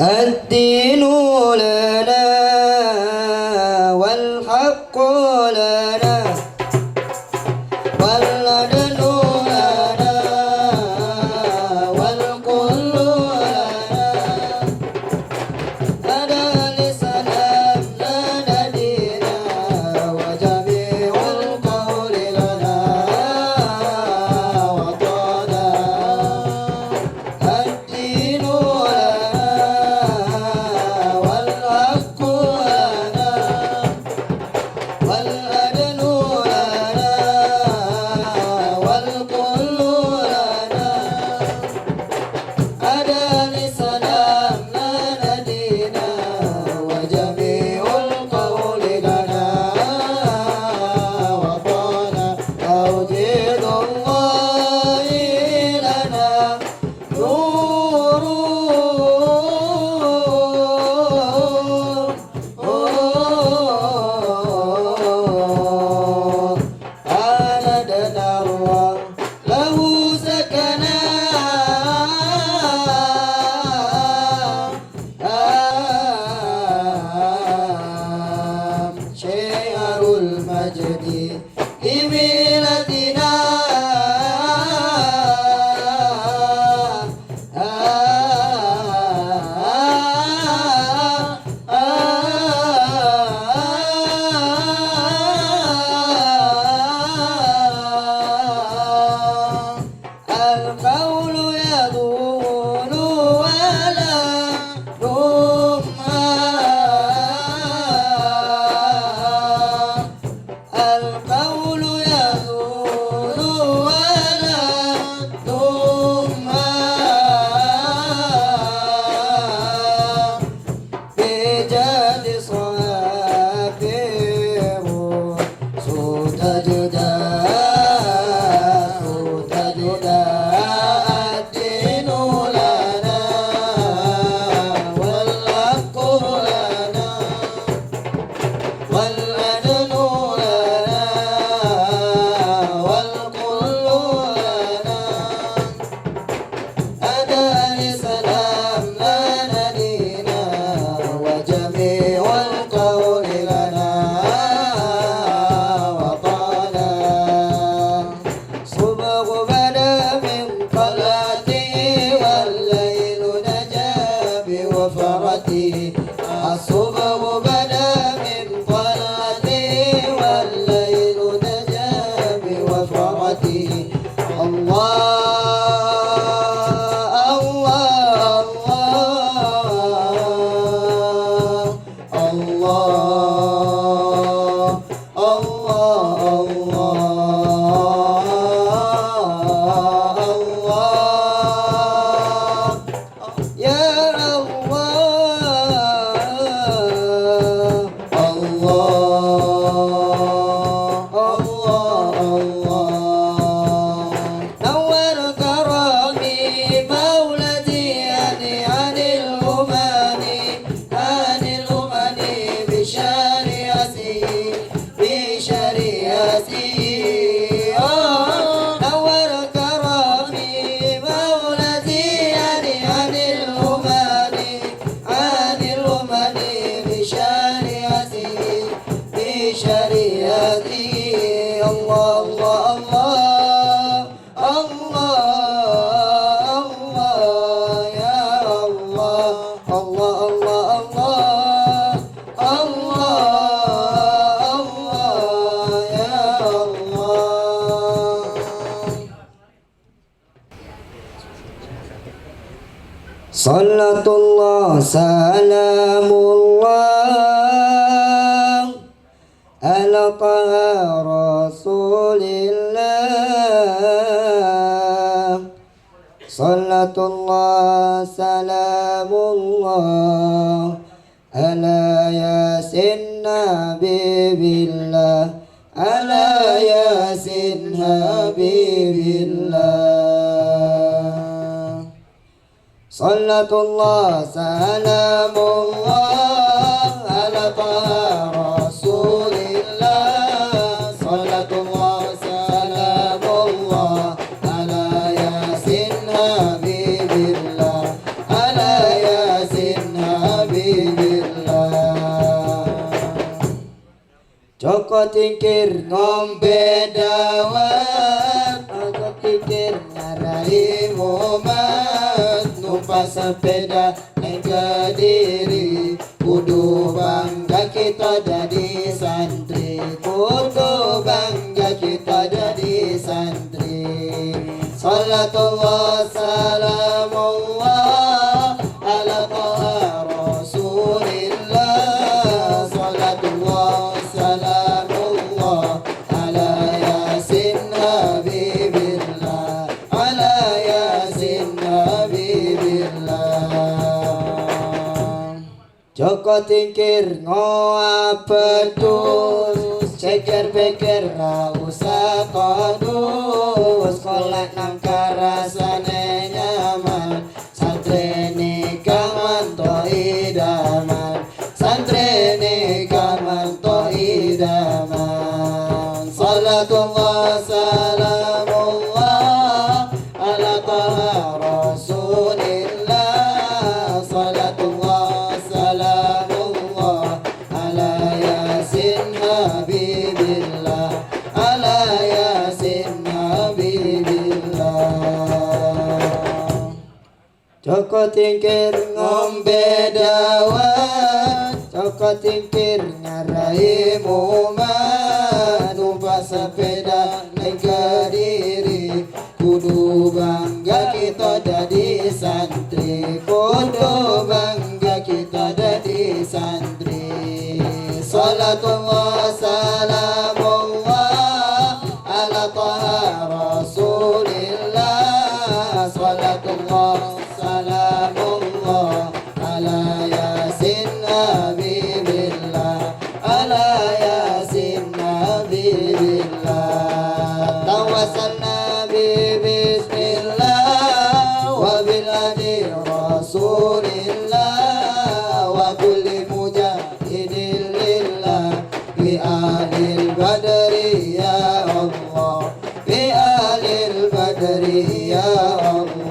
الدين لنا والحق لنا والعدل لنا والكل لنا لنا الإسلام لنا دينا وجميع القول لنا وطنا. الدين لنا والحق لنا والعدل لنا والكل لنا ada الإسلام لنا دينا وجميع القول لنا وطنا. توحيد الله لنا نور على دنار له سكنا شعر المجد لملتنا القول يقول ولا نمى القول يقول ولا نمى بجد صافر سوتجدا سوتجدا الدين لنا والحق لنا والعدل لنا والكل لنا أدى الإسلام لنا دينا وجميع القول لنا وطنا. صبغ بدا من طلعته والليل نجا بوفرته. الصبغ بدا من طلعته والليل نجا بوفرته. الله الله الله الله الله الله يا الله الله الله الله. نور كرامي مولدي عن الأمم بشريعته بشريعته. نور كرامي مولدي عن الأمم بشريعته بشريعته. الله الله الله الله يا الله الله الله الله الله الله يا الله. صلاة الله سلام الله على طه رسول الله صلاة الله سلام الله على ياسين حبيب الله على ياسين حبيب الله صلاة الله سلام الله على طه رسول الله صلاة الله سلام الله على ياسين حبيب الله على ياسين حبيب الله Joko tingkir ngombe dawet, Joko tingkir ngarai mumat, numpak sepeda neng Kediri, kudu bangga kita jadi santri, kudu bangga kita jadi santri. Salatullah salamullah ala taha rasulillah, salatullah salamullah ala yasin habibillah, ala yasin habibillah. Joko tingkir ngoa pedus, ceker beker ra usah kodus, kolak nang karasane nyaman, santri nikah manto idaman, santri nikah manto idaman. Salatullah salamullah ala taha rasulillah, salatullah salamullah ala yasin habibillah, ala yasin habibillah. Joko tingkir ngombe dawet, Joko tingkir ngarai mumat, numpak sepeda neng Kediri, kudu bangga kita jadi santri, kudu bangga kita jadi santri. Salatullah salamullah ala taha rasulillah, salatullah salamullah ala yasin habibillah, ala yasin habibillah. Tawassalna bi bismillah wa bil hadi rasulillah wa kulli mujahidin lillah bi alil badri ya Allah, bi alil badri ya Allah.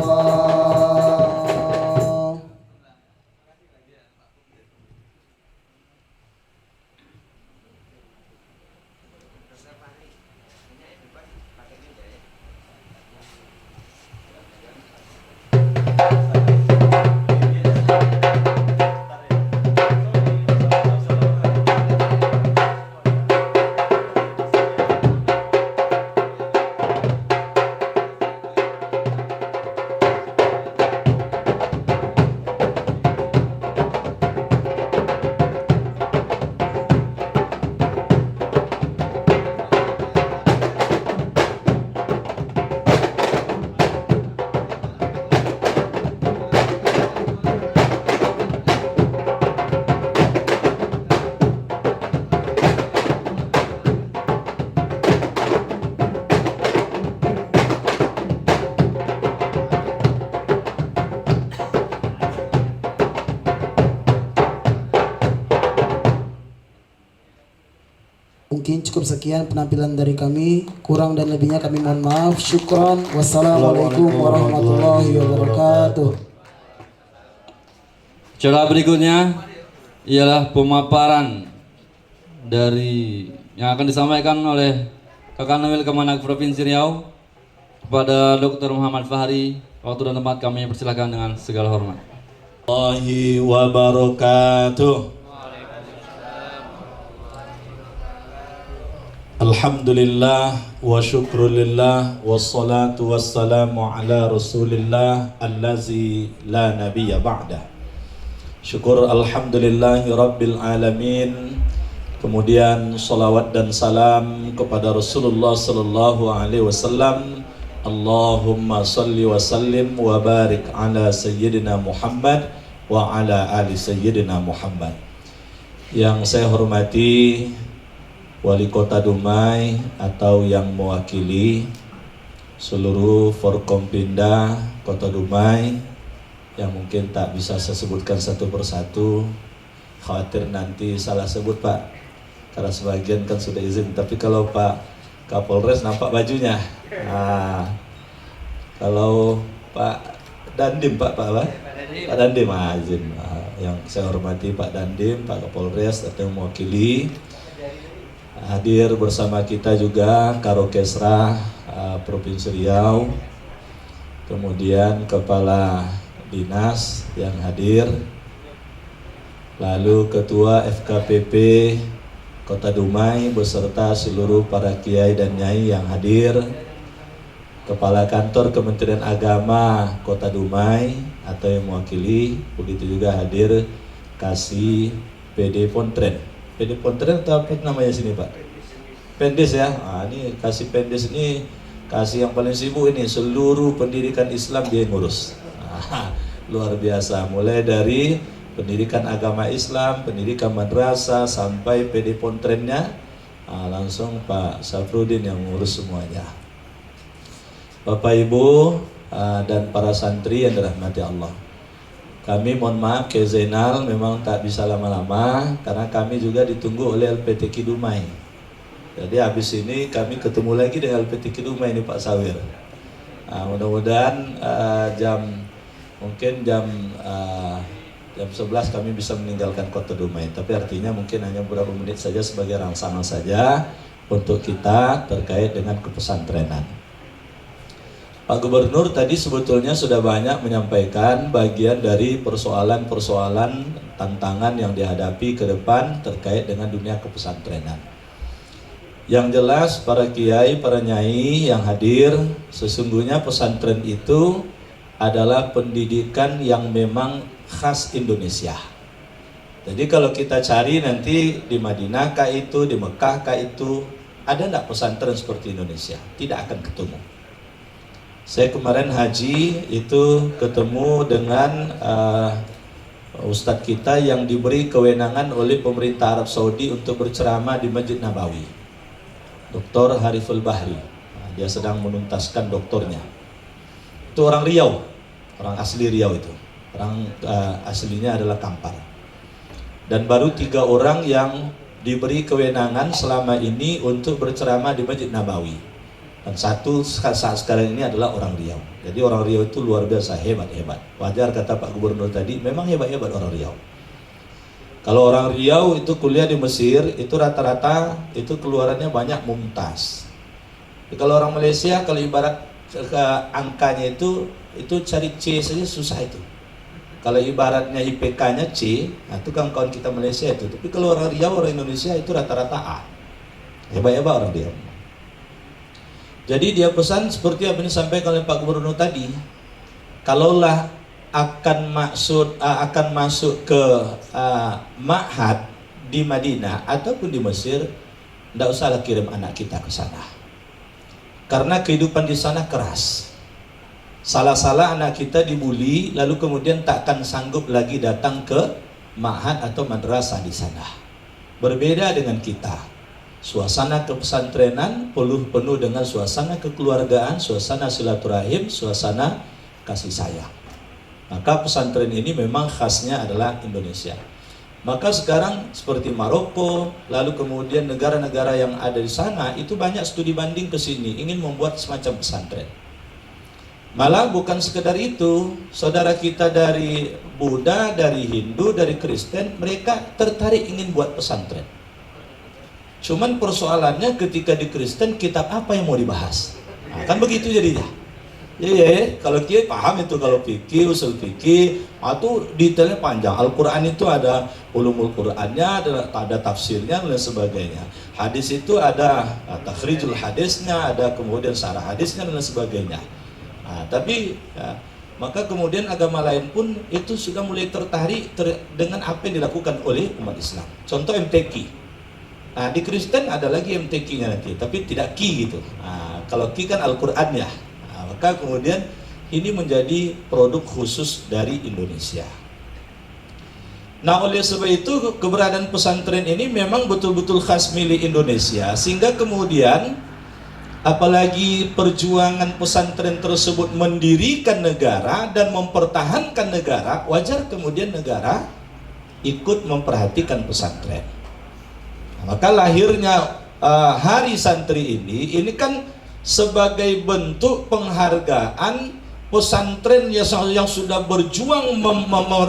Mungkin cukup sekian penampilan dari kami, kurang dan lebihnya kami mohon maaf. Syukran. Wassalamualaikum warahmatullahi wabarakatuh. Acara berikutnya ialah pemaparan dari yang akan disampaikan oleh Kakanwil Kemenak Provinsi Riau kepada Dr. Muhammad Fahri. Waktu dan tempat kami persilakan dengan segala hormat. Warahmatullahi wabarakatuh. Alhamdulillah wa syukrulillah wassalatu wassalamu ala rasulillah allazi la nabiyya ba'dah. Syukur alhamdulillahi rabbil alamin Kemudian salawat dan salam kepada Rasulullah sallallahu alaihi wasallam. Allahumma salli wa sallim wa barik ala sayyidina Muhammad wa ala ali sayyidina Muhammad. Yang saya hormati Wali Kota Dumai atau yang mewakili seluruh Forkompinda Kota Dumai, yang mungkin tak bisa saya sebutkan satu persatu, khawatir nanti salah sebut Pak, karena sebagian kan sudah izin. Tapi kalau Pak Kapolres nampak bajunya, nah, kalau Pak Dandim Pak Dandim izin. Yang saya hormati Pak Dandim, Pak Kapolres atau yang mewakili, hadir bersama kita juga Karokesra Provinsi Riau, kemudian Kepala Dinas yang hadir, lalu Ketua FKPP Kota Dumai beserta seluruh para kiai dan nyai yang hadir, Kepala Kantor Kementerian Agama Kota Dumai atau yang mewakili, begitu juga hadir Kasih PD Pontren. PD Pontren atau apa namanya sini Pak? Pendes ya. Nah, ini Kasih Pendes ini kasih yang paling sibuk ini, seluruh pendidikan Islam dia ngurus. Nah, luar biasa, mulai dari pendidikan agama Islam, pendidikan madrasah sampai PD Pontrennya, langsung Pak Safrudin yang ngurus semuanya. Bapak Ibu dan para santri yang dirahmati Allah, kami mohon maaf ke Zainal memang tak bisa lama-lama karena kami juga ditunggu oleh LPTQ Dumai. Jadi habis ini kami ketemu lagi dengan LPTQ Dumai ini Pak Sawir. Mudah-mudahan mungkin jam 11 kami bisa meninggalkan Kota Dumai. Tapi artinya mungkin hanya beberapa menit saja sebagai rangsangan saja untuk kita terkait dengan kepesantrenan. Pak Gubernur tadi sebetulnya sudah banyak menyampaikan bagian dari persoalan-persoalan tantangan yang dihadapi ke depan terkait dengan dunia kepesantrenan. Yang jelas para kiai, para nyai yang hadir, sesungguhnya pesantren itu adalah pendidikan yang memang khas Indonesia. Jadi kalau kita cari nanti di Madinah kah itu, di Mekah kah itu, ada enggak pesantren seperti Indonesia? Tidak akan ketemu. Saya kemarin haji itu ketemu dengan Ustadz kita yang diberi kewenangan oleh pemerintah Arab Saudi untuk berceramah di Masjid Nabawi, Dr. Hariful Bahri. Dia sedang menuntaskan doktornya. Itu orang Riau, orang asli Riau itu. Orang aslinya adalah Kampar. Dan baru 3 orang yang diberi kewenangan selama ini untuk berceramah di Masjid Nabawi. Dan satu saat sekarang ini adalah orang Riau. Jadi orang Riau itu luar biasa hebat-hebat. Wajar kata Pak Gubernur tadi, memang hebat-hebat orang Riau. Kalau orang Riau itu kuliah di Mesir, itu rata-rata itu keluarannya banyak mumtaz. Kalau orang Malaysia, kalau ibarat angkanya itu cari C saja susah itu. Kalau ibaratnya IPK-nya C, nah itu kawan-kawan kita Malaysia itu. Tapi kalau orang Riau, orang Indonesia itu rata-rata A. Hebat-hebat orang Riau. Jadi dia pesan seperti apa yang disampaikan oleh Pak Gubernur tadi. Kalaulah akan masuk ke ma'had di Madinah ataupun di Mesir, tidak usahlah kirim anak kita ke sana. Karena kehidupan di sana keras. Salah-salah anak kita dibuli, lalu kemudian tak akan sanggup lagi datang ke ma'had atau madrasah di sana. Berbeda dengan kita. Suasana kepesantrenan penuh dengan suasana kekeluargaan, suasana silaturahim, suasana kasih sayang. Maka pesantren ini memang khasnya adalah Indonesia. Maka sekarang seperti Maroko, lalu kemudian negara-negara yang ada di sana itu banyak studi banding ke sini, ingin membuat semacam pesantren. Malah bukan sekedar itu, saudara kita dari Buddha, dari Hindu, dari Kristen, mereka tertarik ingin buat pesantren. Cuman persoalannya ketika di Kristen, kitab apa yang mau dibahas? Nah, kan begitu jadinya. Iya, kalau kiai paham itu, kalau fikih, usul fikih, itu detailnya panjang. Al-Quran itu ada ulumul Qurannya, ada tafsirnya dan sebagainya. Hadis itu ada takhrijul hadisnya, ada kemudian syarah hadisnya dan sebagainya. Nah, tapi maka kemudian agama lain pun itu sudah mulai tertarik dengan apa yang dilakukan oleh umat Islam. Contoh MTQ. Nah, di Kristen ada lagi MTQ-nya nanti, tapi tidak Ki gitu. Nah, kalau Ki kan Al-Quran ya. Nah, maka kemudian ini menjadi produk khusus dari Indonesia. Nah, oleh sebab itu keberadaan pesantren ini memang betul-betul khas milik Indonesia, sehingga kemudian apalagi perjuangan pesantren tersebut mendirikan negara dan mempertahankan negara, wajar kemudian negara ikut memperhatikan pesantren. Nah, maka lahirnya Hari Santri ini kan sebagai bentuk penghargaan pesantren yang sudah berjuang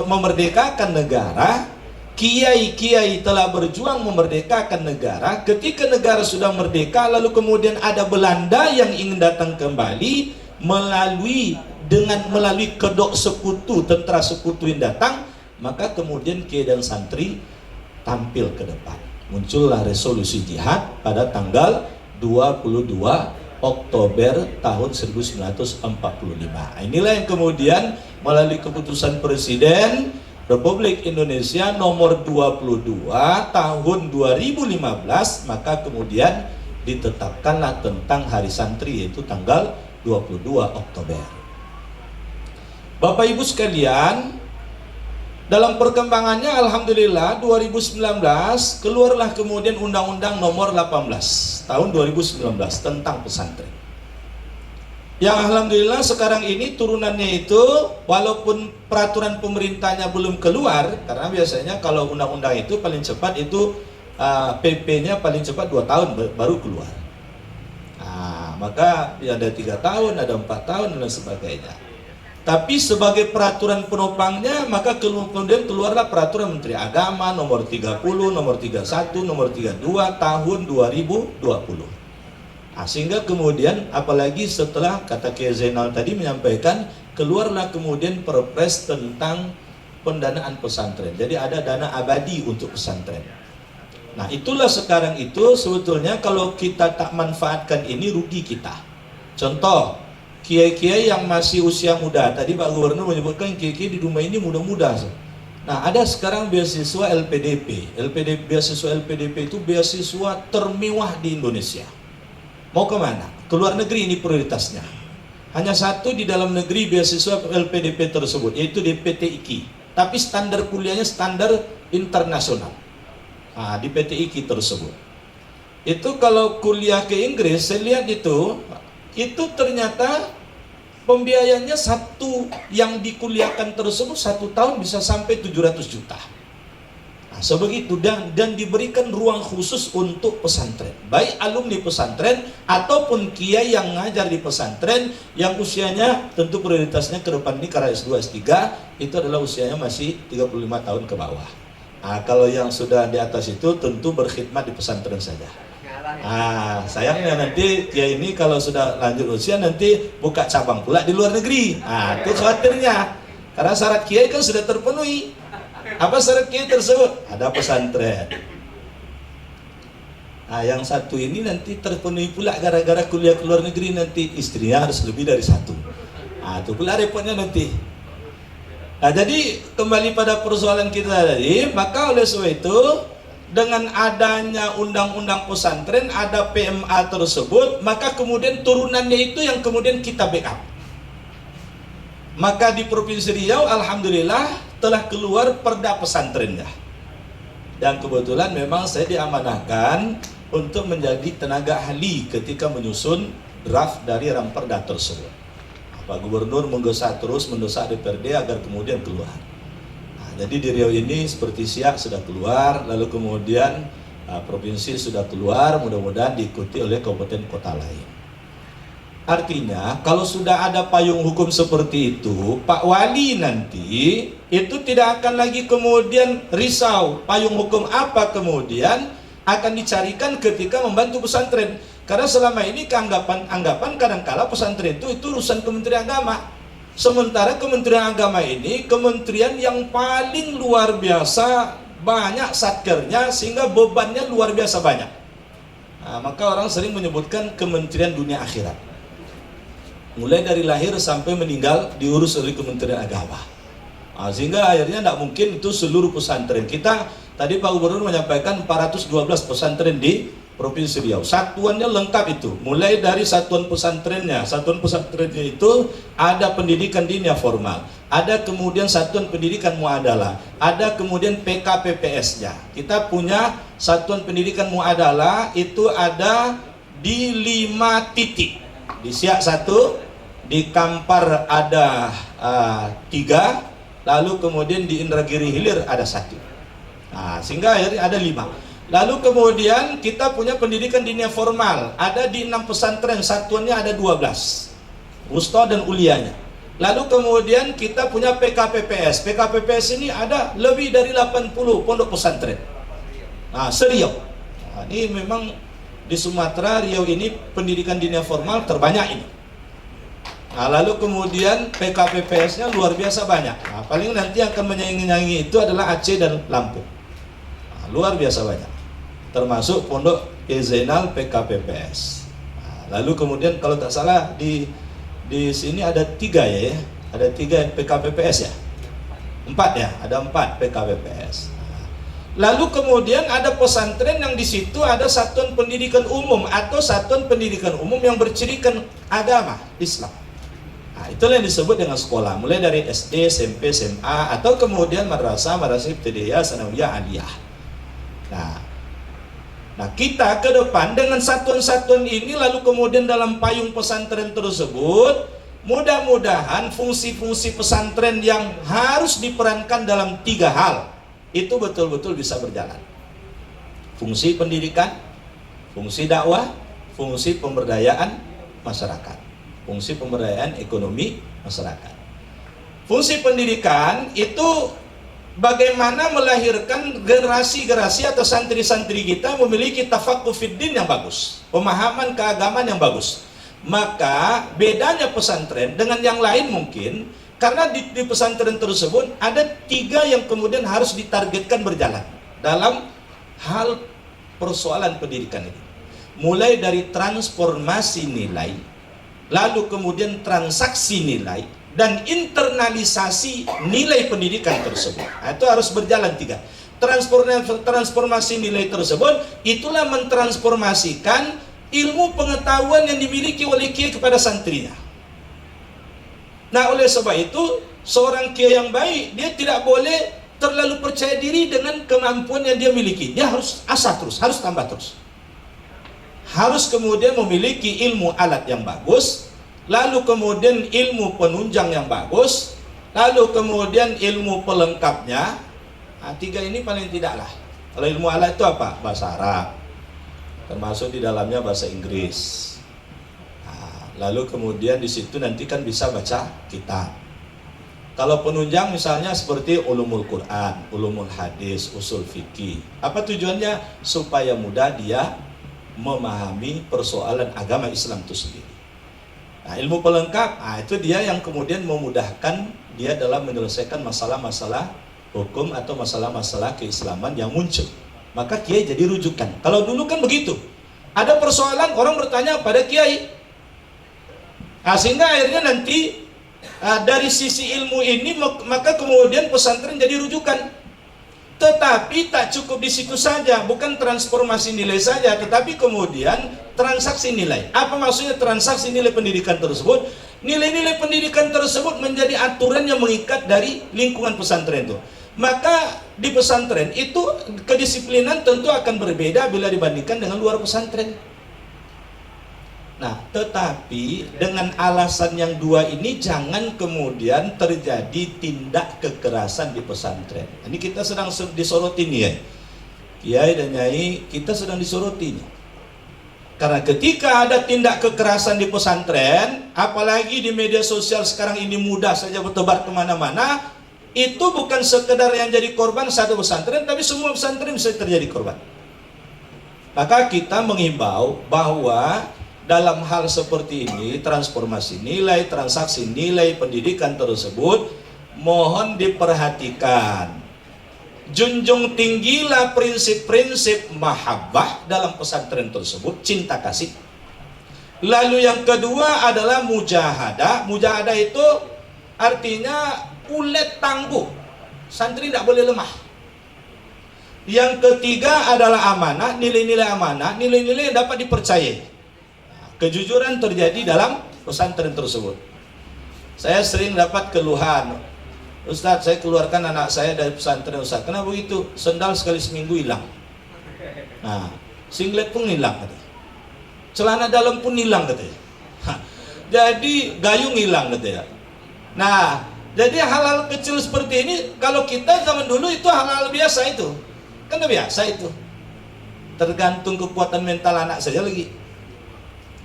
memerdekakan negara. Kiai-kiai telah berjuang memerdekakan negara. Ketika negara sudah merdeka, lalu kemudian ada Belanda yang ingin datang kembali melalui kedok sekutu, tentara sekutu yang datang, maka kemudian kiai dan santri tampil ke depan. Muncullah resolusi jihad pada tanggal 22 Oktober tahun 1945. Inilah yang kemudian melalui keputusan Presiden Republik Indonesia nomor 22 tahun 2015, maka kemudian ditetapkanlah tentang Hari Santri, yaitu tanggal 22 Oktober. Bapak Ibu sekalian, dalam perkembangannya alhamdulillah 2019 keluarlah kemudian Undang-Undang nomor 18 tahun 2019 tentang pesantren. Yang alhamdulillah sekarang ini turunannya itu walaupun peraturan pemerintahnya belum keluar, karena biasanya kalau undang-undang itu paling cepat itu PP-nya paling cepat 2 tahun baru keluar. Nah, maka ya ada 3 tahun, ada 4 tahun dan sebagainya. Tapi sebagai peraturan penopangnya, maka kemudian keluarlah peraturan Menteri Agama nomor 30, nomor 31, nomor 32 tahun 2020. Nah, sehingga kemudian apalagi setelah kata Kiai Zainal tadi menyampaikan, keluarlah kemudian perpres tentang pendanaan pesantren. Jadi ada dana abadi untuk pesantren. Nah, itulah sekarang itu sebetulnya kalau kita tak manfaatkan ini rugi kita. Contoh, kiai-kiai yang masih usia muda, tadi Pak Gubernur menyebutkan kiai-kiai di rumah ini muda-muda. Nah, ada sekarang beasiswa LPDP. Beasiswa LPDP itu beasiswa termewah di Indonesia. Mau kemana? Keluar negeri ini prioritasnya. Hanya satu di dalam negeri beasiswa LPDP tersebut, yaitu di PT IKI. Tapi standar kuliahnya standar internasional. Nah, di PT IKI tersebut. Itu kalau kuliah ke Inggris, saya lihat itu ternyata pembiayanya satu yang dikuliahkan tersebut 1 tahun bisa sampai 700 juta. Nah, sebegitu dan diberikan ruang khusus untuk pesantren, baik alumni pesantren ataupun kiai yang ngajar di pesantren yang usianya tentu prioritasnya ke depan ini karena S2 S3 itu adalah usianya masih 35 tahun ke bawah. Nah, kalau yang sudah di atas itu tentu berkhidmat di pesantren saja. Nah, sayangnya nanti kiai ini kalau sudah lanjut usia nanti buka cabang pula di luar negeri. Nah, itu khawatirnya. Karena syarat kiai kan sudah terpenuhi. Apa syarat kiai tersebut? Ada pesantren. Nah, yang satu ini nanti terpenuhi pula gara-gara kuliah ke luar negeri, nanti istrinya harus lebih dari 1. Nah, itu pula repotnya nanti. Nah, jadi kembali pada persoalan kita tadi, maka oleh sebab itu dengan adanya undang-undang pesantren, ada PMA tersebut, maka kemudian turunannya itu yang kemudian kita backup. Maka di Provinsi Riau alhamdulillah telah keluar perda pesantrennya. Dan kebetulan memang saya diamanahkan untuk menjadi tenaga ahli ketika menyusun draft dari ramperda tersebut. Pak Gubernur mendesak DPRD agar kemudian keluar. Jadi di Riau ini seperti Siak sudah keluar, lalu kemudian provinsi sudah keluar, mudah-mudahan diikuti oleh kabupaten kota lain. Artinya kalau sudah ada payung hukum seperti itu, Pak Wali nanti itu tidak akan lagi kemudian risau payung hukum apa kemudian akan dicarikan ketika membantu pesantren. Karena selama ini anggapan kadangkala pesantren itu urusan Kementerian Agama. Sementara Kementerian Agama ini kementerian yang paling luar biasa banyak satkernya sehingga bebannya luar biasa banyak. Nah, maka orang sering menyebutkan Kementerian Dunia Akhirat. Mulai dari lahir sampai meninggal diurus oleh Kementerian Agama. Nah, sehingga akhirnya tidak mungkin itu seluruh pesantren. Kita Tadi Pak Gubernur menyampaikan 412 pesantren di Provinsi Riau. Satuannya lengkap itu, mulai dari satuan pesantrennya. Satuan pesantrennya itu ada pendidikan dinia formal, ada kemudian satuan pendidikan muadalah, ada kemudian PKPPS-nya. Kita punya satuan pendidikan muadalah itu ada di 5 titik. Di Siak 1, di Kampar ada 3, lalu kemudian di Indragiri Hilir ada 1. Nah, sehingga akhirnya ada 5. Lalu kemudian kita punya pendidikan dinia formal, ada di 6 pesantren, satuannya ada 12, wusta dan ulianya. Lalu kemudian kita punya PKPPS. PKPPS ini ada lebih dari 80 pondok pesantren. Nah, se-Riau. Nah, ini memang di Sumatera, Riau ini pendidikan dinia formal terbanyak ini. Nah, lalu kemudian PKPPS-nya luar biasa banyak. Nah, paling nanti akan menyaingi itu adalah Aceh dan Lampung. Nah, luar biasa banyak. Termasuk Pondok Zainal PKPPS. Nah, lalu kemudian kalau tak salah di sini ada 3 ya, ada 3 PKPPS ya, 4 ya, ada 4 PKPPS. Nah, lalu kemudian ada pesantren yang di situ ada satuan pendidikan umum atau satuan pendidikan umum yang bercirikan agama Islam. Nah, itulah yang disebut dengan sekolah, mulai dari SD, SMP, SMA, atau kemudian madrasah ibtidaiyah, sanawiyah, aliyah. Nah, kita ke depan dengan satuan-satuan ini, lalu kemudian dalam payung pesantren tersebut, mudah-mudahan fungsi-fungsi pesantren yang harus diperankan dalam 3 hal itu betul-betul bisa berjalan. Fungsi pendidikan, fungsi dakwah, fungsi pemberdayaan masyarakat, fungsi pemberdayaan ekonomi masyarakat. Fungsi pendidikan itu bagaimana melahirkan generasi-generasi atau santri-santri kita memiliki tafaqquh fiddin yang bagus, pemahaman keagamaan yang bagus. Maka bedanya pesantren dengan yang lain mungkin karena di pesantren tersebut ada 3 yang kemudian harus ditargetkan berjalan dalam hal persoalan pendidikan ini. Mulai dari transformasi nilai, lalu kemudian transaksi nilai, dan internalisasi nilai pendidikan tersebut. Nah, itu harus berjalan 3. Transformasi nilai tersebut itulah mentransformasikan ilmu pengetahuan yang dimiliki oleh kiai kepada santrinya. Nah, oleh sebab itu seorang kiai yang baik dia tidak boleh terlalu percaya diri dengan kemampuan yang dia miliki. Dia harus asah terus, harus tambah terus. Harus kemudian memiliki ilmu alat yang bagus, lalu kemudian ilmu penunjang yang bagus, lalu kemudian ilmu pelengkapnya. Nah, 3 ini paling tidaklah. Kalau ilmu alat itu apa? Bahasa Arab, termasuk di dalamnya bahasa Inggris. Nah, lalu kemudian di situ nanti kan bisa baca kitab. Kalau penunjang misalnya seperti ulumul Quran, ulumul hadis, usul fikih. Apa tujuannya? Supaya mudah dia memahami persoalan agama Islam itu sendiri. Nah, ilmu pelengkap, itu dia yang kemudian memudahkan dia dalam menyelesaikan masalah-masalah hukum atau masalah-masalah keislaman yang muncul. Maka kiai jadi rujukan. Kalau dulu kan begitu, ada persoalan orang bertanya pada kiai. Nah, sehingga akhirnya nanti dari sisi ilmu ini maka kemudian pesantren jadi rujukan. Tetapi tak cukup di situ saja, bukan transformasi nilai saja, tetapi kemudian transaksi nilai. Apa maksudnya transaksi nilai pendidikan tersebut? Nilai-nilai pendidikan tersebut menjadi aturan yang mengikat dari lingkungan pesantren itu. Maka di pesantren itu kedisiplinan tentu akan berbeda bila dibandingkan dengan luar pesantren. Nah, tetapi dengan alasan yang 2 ini jangan kemudian terjadi tindak kekerasan di pesantren. Ini kita sedang disoroti nih ya, Kiai dan Nyai, kita sedang disoroti nih. Karena ketika ada tindak kekerasan di pesantren, apalagi di media sosial sekarang ini mudah saja bertebar kemana-mana, itu bukan sekedar yang jadi korban satu pesantren, tapi semua pesantren bisa terjadi korban. Maka kita mengimbau bahwa dalam hal seperti ini, transformasi nilai, transaksi nilai pendidikan tersebut, mohon diperhatikan. Junjung tinggilah prinsip-prinsip mahabbah dalam pesantren tersebut, cinta kasih. Lalu yang kedua adalah mujahadah. Mujahadah itu artinya ulet tangguh. Santri tidak boleh lemah. Yang ketiga adalah amanah, nilai-nilai amanah, nilai-nilai yang dapat dipercayai. Kejujuran terjadi dalam pesantren tersebut. Saya sering dapat keluhan, Ustadz, saya keluarkan anak saya dari pesantren Ustadz. Kenapa begitu? Sendal sekali seminggu hilang. Nah, singlet pun hilang katanya. Celana dalam pun hilang katanya. Jadi gayung hilang katanya. Nah, jadi hal-hal kecil seperti ini kalau kita zaman dulu itu hal-hal biasa itu. Kan udah biasa itu. Tergantung kekuatan mental anak saja lagi.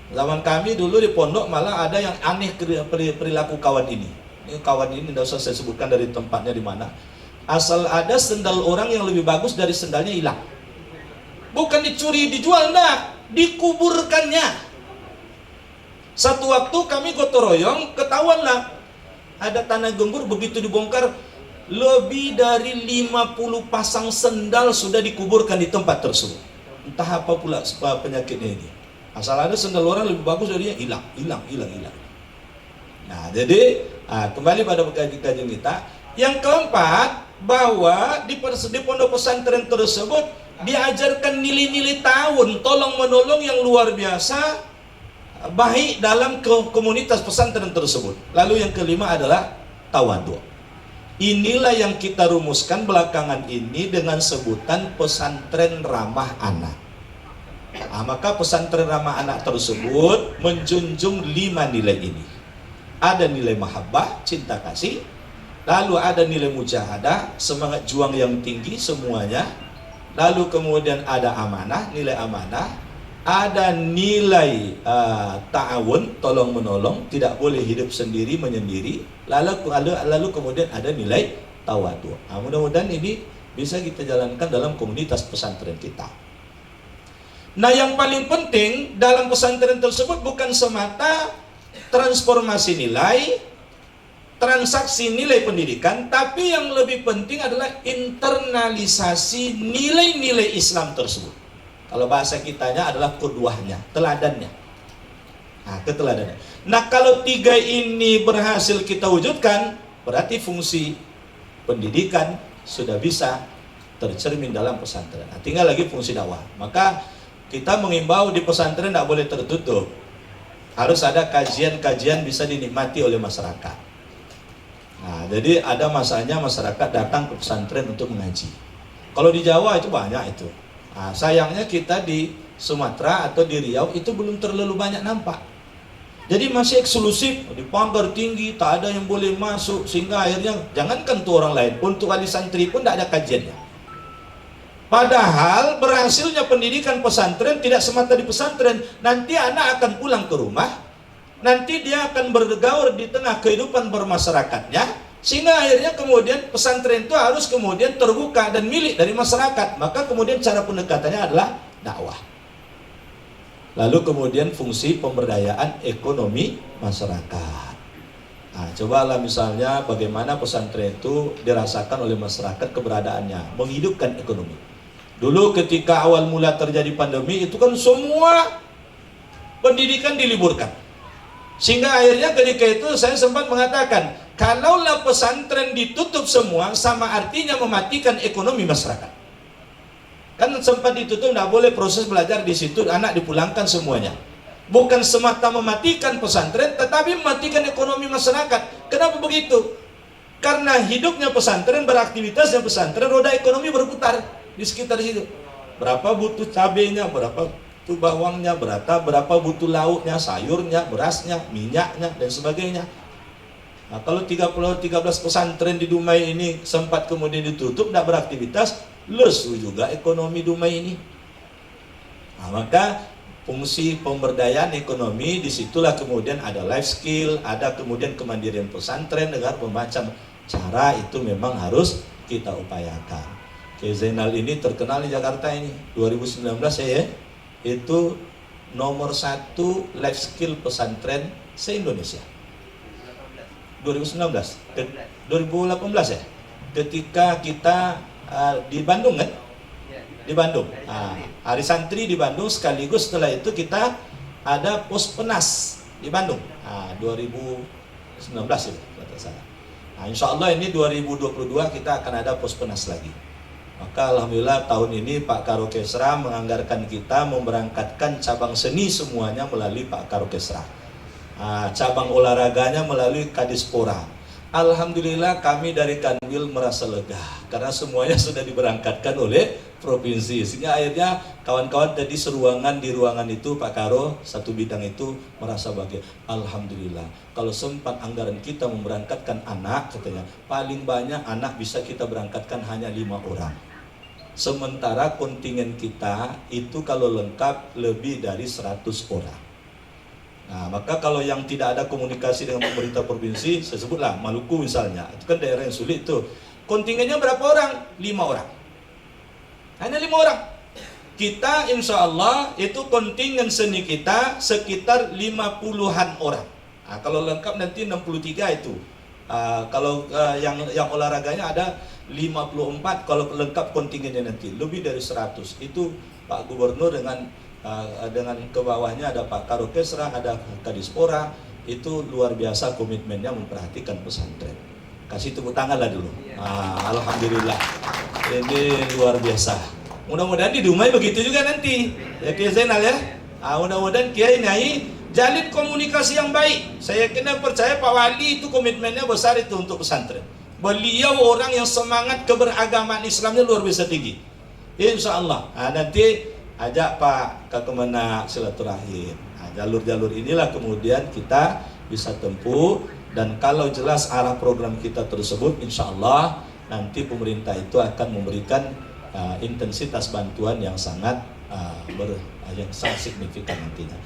Zaman kami dulu di pondok malah ada yang aneh perilaku kawan ini. Ini kawan ini tidak usah saya sebutkan dari tempatnya di mana. Asal ada sendal orang yang lebih bagus dari sendalnya hilang. Bukan dicuri, dijual, enggak, dikuburkannya. Satu waktu kami gotong royong, ketahuanlah ada tanah gembur, begitu dibongkar lebih dari 50 pasang sendal sudah dikuburkan di tempat tersebut. Entah apa pula penyakitnya ini. Asal ada sendal orang lebih bagus darinya hilang. Nah, jadi kembali pada kajian kita. Yang keempat, bahwa di pondok pesantren tersebut diajarkan nilai-nilai ta'awun, tolong menolong yang luar biasa, baik dalam komunitas pesantren tersebut. Lalu yang kelima adalah tawadhu. Inilah yang kita rumuskan belakangan ini dengan sebutan pesantren ramah anak. Maka pesantren ramah anak tersebut menjunjung 5 nilai ini. Ada nilai mahabbah, cinta kasih, lalu ada nilai mujahadah, semangat juang yang tinggi semuanya, lalu kemudian ada amanah, nilai amanah, ada nilai ta'awun, tolong menolong, tidak boleh hidup sendiri menyendiri, lalu kemudian ada nilai tawadhu. Mudah-mudahan ini bisa kita jalankan dalam komunitas pesantren kita. Nah, yang paling penting dalam pesantren tersebut bukan semata transformasi nilai, transaksi nilai pendidikan, tapi yang lebih penting adalah internalisasi nilai-nilai Islam tersebut. Kalau bahasa kitanya adalah qudwahnya, teladannya. Nah, keteladannya. Nah, kalau 3 ini berhasil kita wujudkan, berarti fungsi pendidikan sudah bisa tercermin dalam pesantren. Nah, tinggal lagi fungsi dakwah. Maka kita mengimbau di pesantren tidak boleh tertutup. Harus ada kajian-kajian bisa dinikmati oleh masyarakat. Nah, jadi ada masanya masyarakat datang ke pesantren untuk mengaji. Kalau di Jawa itu banyak itu. Nah, sayangnya kita di Sumatera atau di Riau itu belum terlalu banyak nampak. Jadi masih eksklusif, di pagar tinggi, tak ada yang boleh masuk, sehingga akhirnya jangankan tuh orang lain, untuk wali santri pun tidak ada kajiannya. Padahal berhasilnya pendidikan pesantren tidak semata di pesantren. Nanti anak akan pulang ke rumah, nanti dia akan bergaul di tengah kehidupan bermasyarakatnya, sehingga akhirnya kemudian pesantren itu harus kemudian terbuka dan milik dari masyarakat. Maka kemudian cara pendekatannya adalah dakwah. Lalu kemudian fungsi pemberdayaan ekonomi masyarakat. Nah, cobalah misalnya bagaimana pesantren itu dirasakan oleh masyarakat keberadaannya, menghidupkan ekonomi. Dulu ketika awal mula terjadi pandemi itu kan semua pendidikan diliburkan. Sehingga akhirnya ketika itu saya sempat mengatakan, kalaulah pesantren ditutup semua sama artinya mematikan ekonomi masyarakat. Kan sempat ditutup, tidak boleh proses belajar di situ, anak dipulangkan semuanya. Bukan semata mematikan pesantren, tetapi mematikan ekonomi masyarakat. Kenapa begitu? Karena hidupnya pesantren, beraktivitasnya pesantren, roda ekonomi berputar di sekitar situ. Berapa butuh cabenya, berapa butuh bawangnya, berapa butuh lauknya, sayurnya, berasnya, minyaknya, dan sebagainya. Nah, kalau 13 pesantren di Dumai ini sempat kemudian ditutup, tidak beraktivitas, lesu juga ekonomi Dumai ini. Nah, maka fungsi pemberdayaan ekonomi disitulah kemudian ada life skill, ada kemudian kemandirian pesantren dengan bermacam cara itu memang harus kita upayakan. Zainal ini terkenal di Jakarta ini 2019 ya, itu nomor 1 life skill pesantren se-Indonesia. 2019, 2018 ya, ketika kita di Bandung kan, di Bandung. Hari santri di Bandung, sekaligus setelah itu kita ada pos penas di Bandung. 2019 itu kata saya. Insya Allah ini 2022 kita akan ada pos penas lagi. Maka alhamdulillah tahun ini Pak Karokesra menganggarkan kita memberangkatkan cabang seni semuanya melalui Pak Karokesra. Cabang olahraganya melalui Kadispora. Alhamdulillah kami dari Kanwil merasa lega karena semuanya sudah diberangkatkan oleh provinsi. Sehingga akhirnya kawan-kawan tadi seruangan di ruangan itu Pak Karo satu bidang itu merasa bahagia. Alhamdulillah. Kalau sempat anggaran kita memberangkatkan anak katanya paling banyak anak bisa kita berangkatkan hanya 5 orang. Sementara kontingen kita itu kalau lengkap lebih dari 100 orang. Nah, maka kalau yang tidak ada komunikasi dengan pemerintah provinsi, saya sebutlah Maluku misalnya, itu kan daerah yang sulit tuh. Kontingennya berapa orang? 5 orang. Hanya 5 orang. Kita insya Allah itu kontingen seni kita sekitar 50-an orang. Nah, kalau lengkap nanti 63 itu. Kalau yang olahraganya ada 54, kalau lengkap kontingennya nanti lebih dari 100. Itu Pak Gubernur dengan ke bawahnya ada Pak Karokesra, ada Kadispora, itu luar biasa komitmennya memperhatikan pesantren. Kasih tepuk tangan lah dulu. Alhamdulillah, ini luar biasa. Mudah-mudahan di Dumai begitu juga nanti, ya Kiai Zainal ya. Mudah-mudahan Kiai Nyai jalin komunikasi yang baik. Saya kena percaya Pak Wali itu komitmennya besar itu untuk pesantren. Beliau orang yang semangat keberagaman Islamnya luar biasa tinggi. Insya Allah. Nanti ajak Pak ke Kemenak silaturahim. Jalur-jalur inilah kemudian kita bisa tempuh, dan kalau jelas arah program kita tersebut, insya Allah nanti pemerintah itu akan memberikan intensitas bantuan yang sangat signifikan nantinya.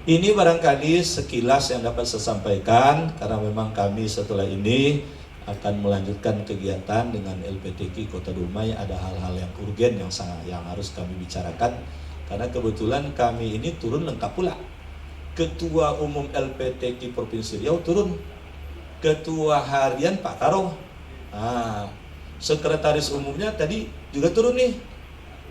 Ini barangkali sekilas yang dapat saya sampaikan, karena memang kami setelah ini akan melanjutkan kegiatan dengan LPTQ Kota Dumai. Ada hal-hal yang urgen yang harus kami bicarakan. Karena kebetulan kami ini turun lengkap pula. Ketua Umum LPTQ Provinsi Riau turun. Ketua Harian Pak Karo. Sekretaris Umumnya tadi juga turun nih.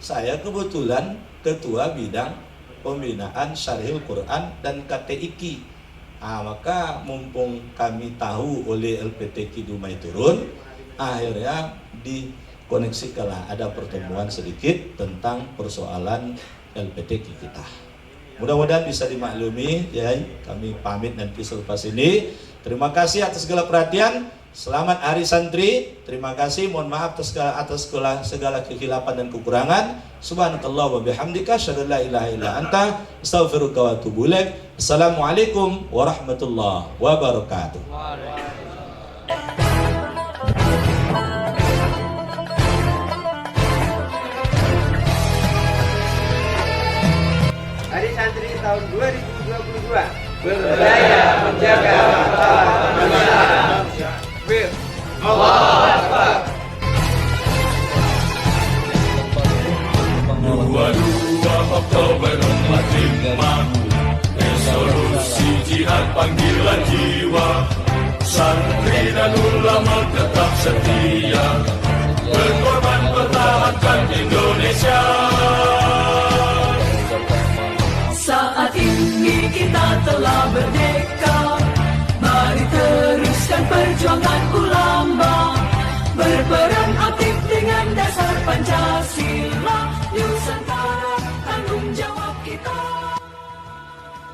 Saya kebetulan Ketua Bidang Pembinaan Syarihil Quran dan KTIQ. Maka mumpung kami tahu oleh LPTQ Dumai turun, akhirnya dikoneksikanlah ada pertemuan sedikit tentang persoalan LPTQ kita. Mudah-mudahan bisa dimaklumi ya. Kami pamit nanti selepas ini. Terima kasih atas segala perhatian. Selamat Hari Santri. Terima kasih. Mohon maaf atas segala kekhilafan dan kekurangan. Subhanakallah wa bihamdika asyhadu an la ilaha illa anta astaghfiruka wa atubu ilaik. Assalamualaikum warahmatullahi wabarakatuh. Hari Santri tahun 2022 berdaya menjaga Masyarakat. Allahu Akbar. 22 Oktober 45, resolusi jihad panggilan jiwa, santri dan ulama tetap setia, berkorban pertahankan Indonesia. Saat ini kita telah berdeka.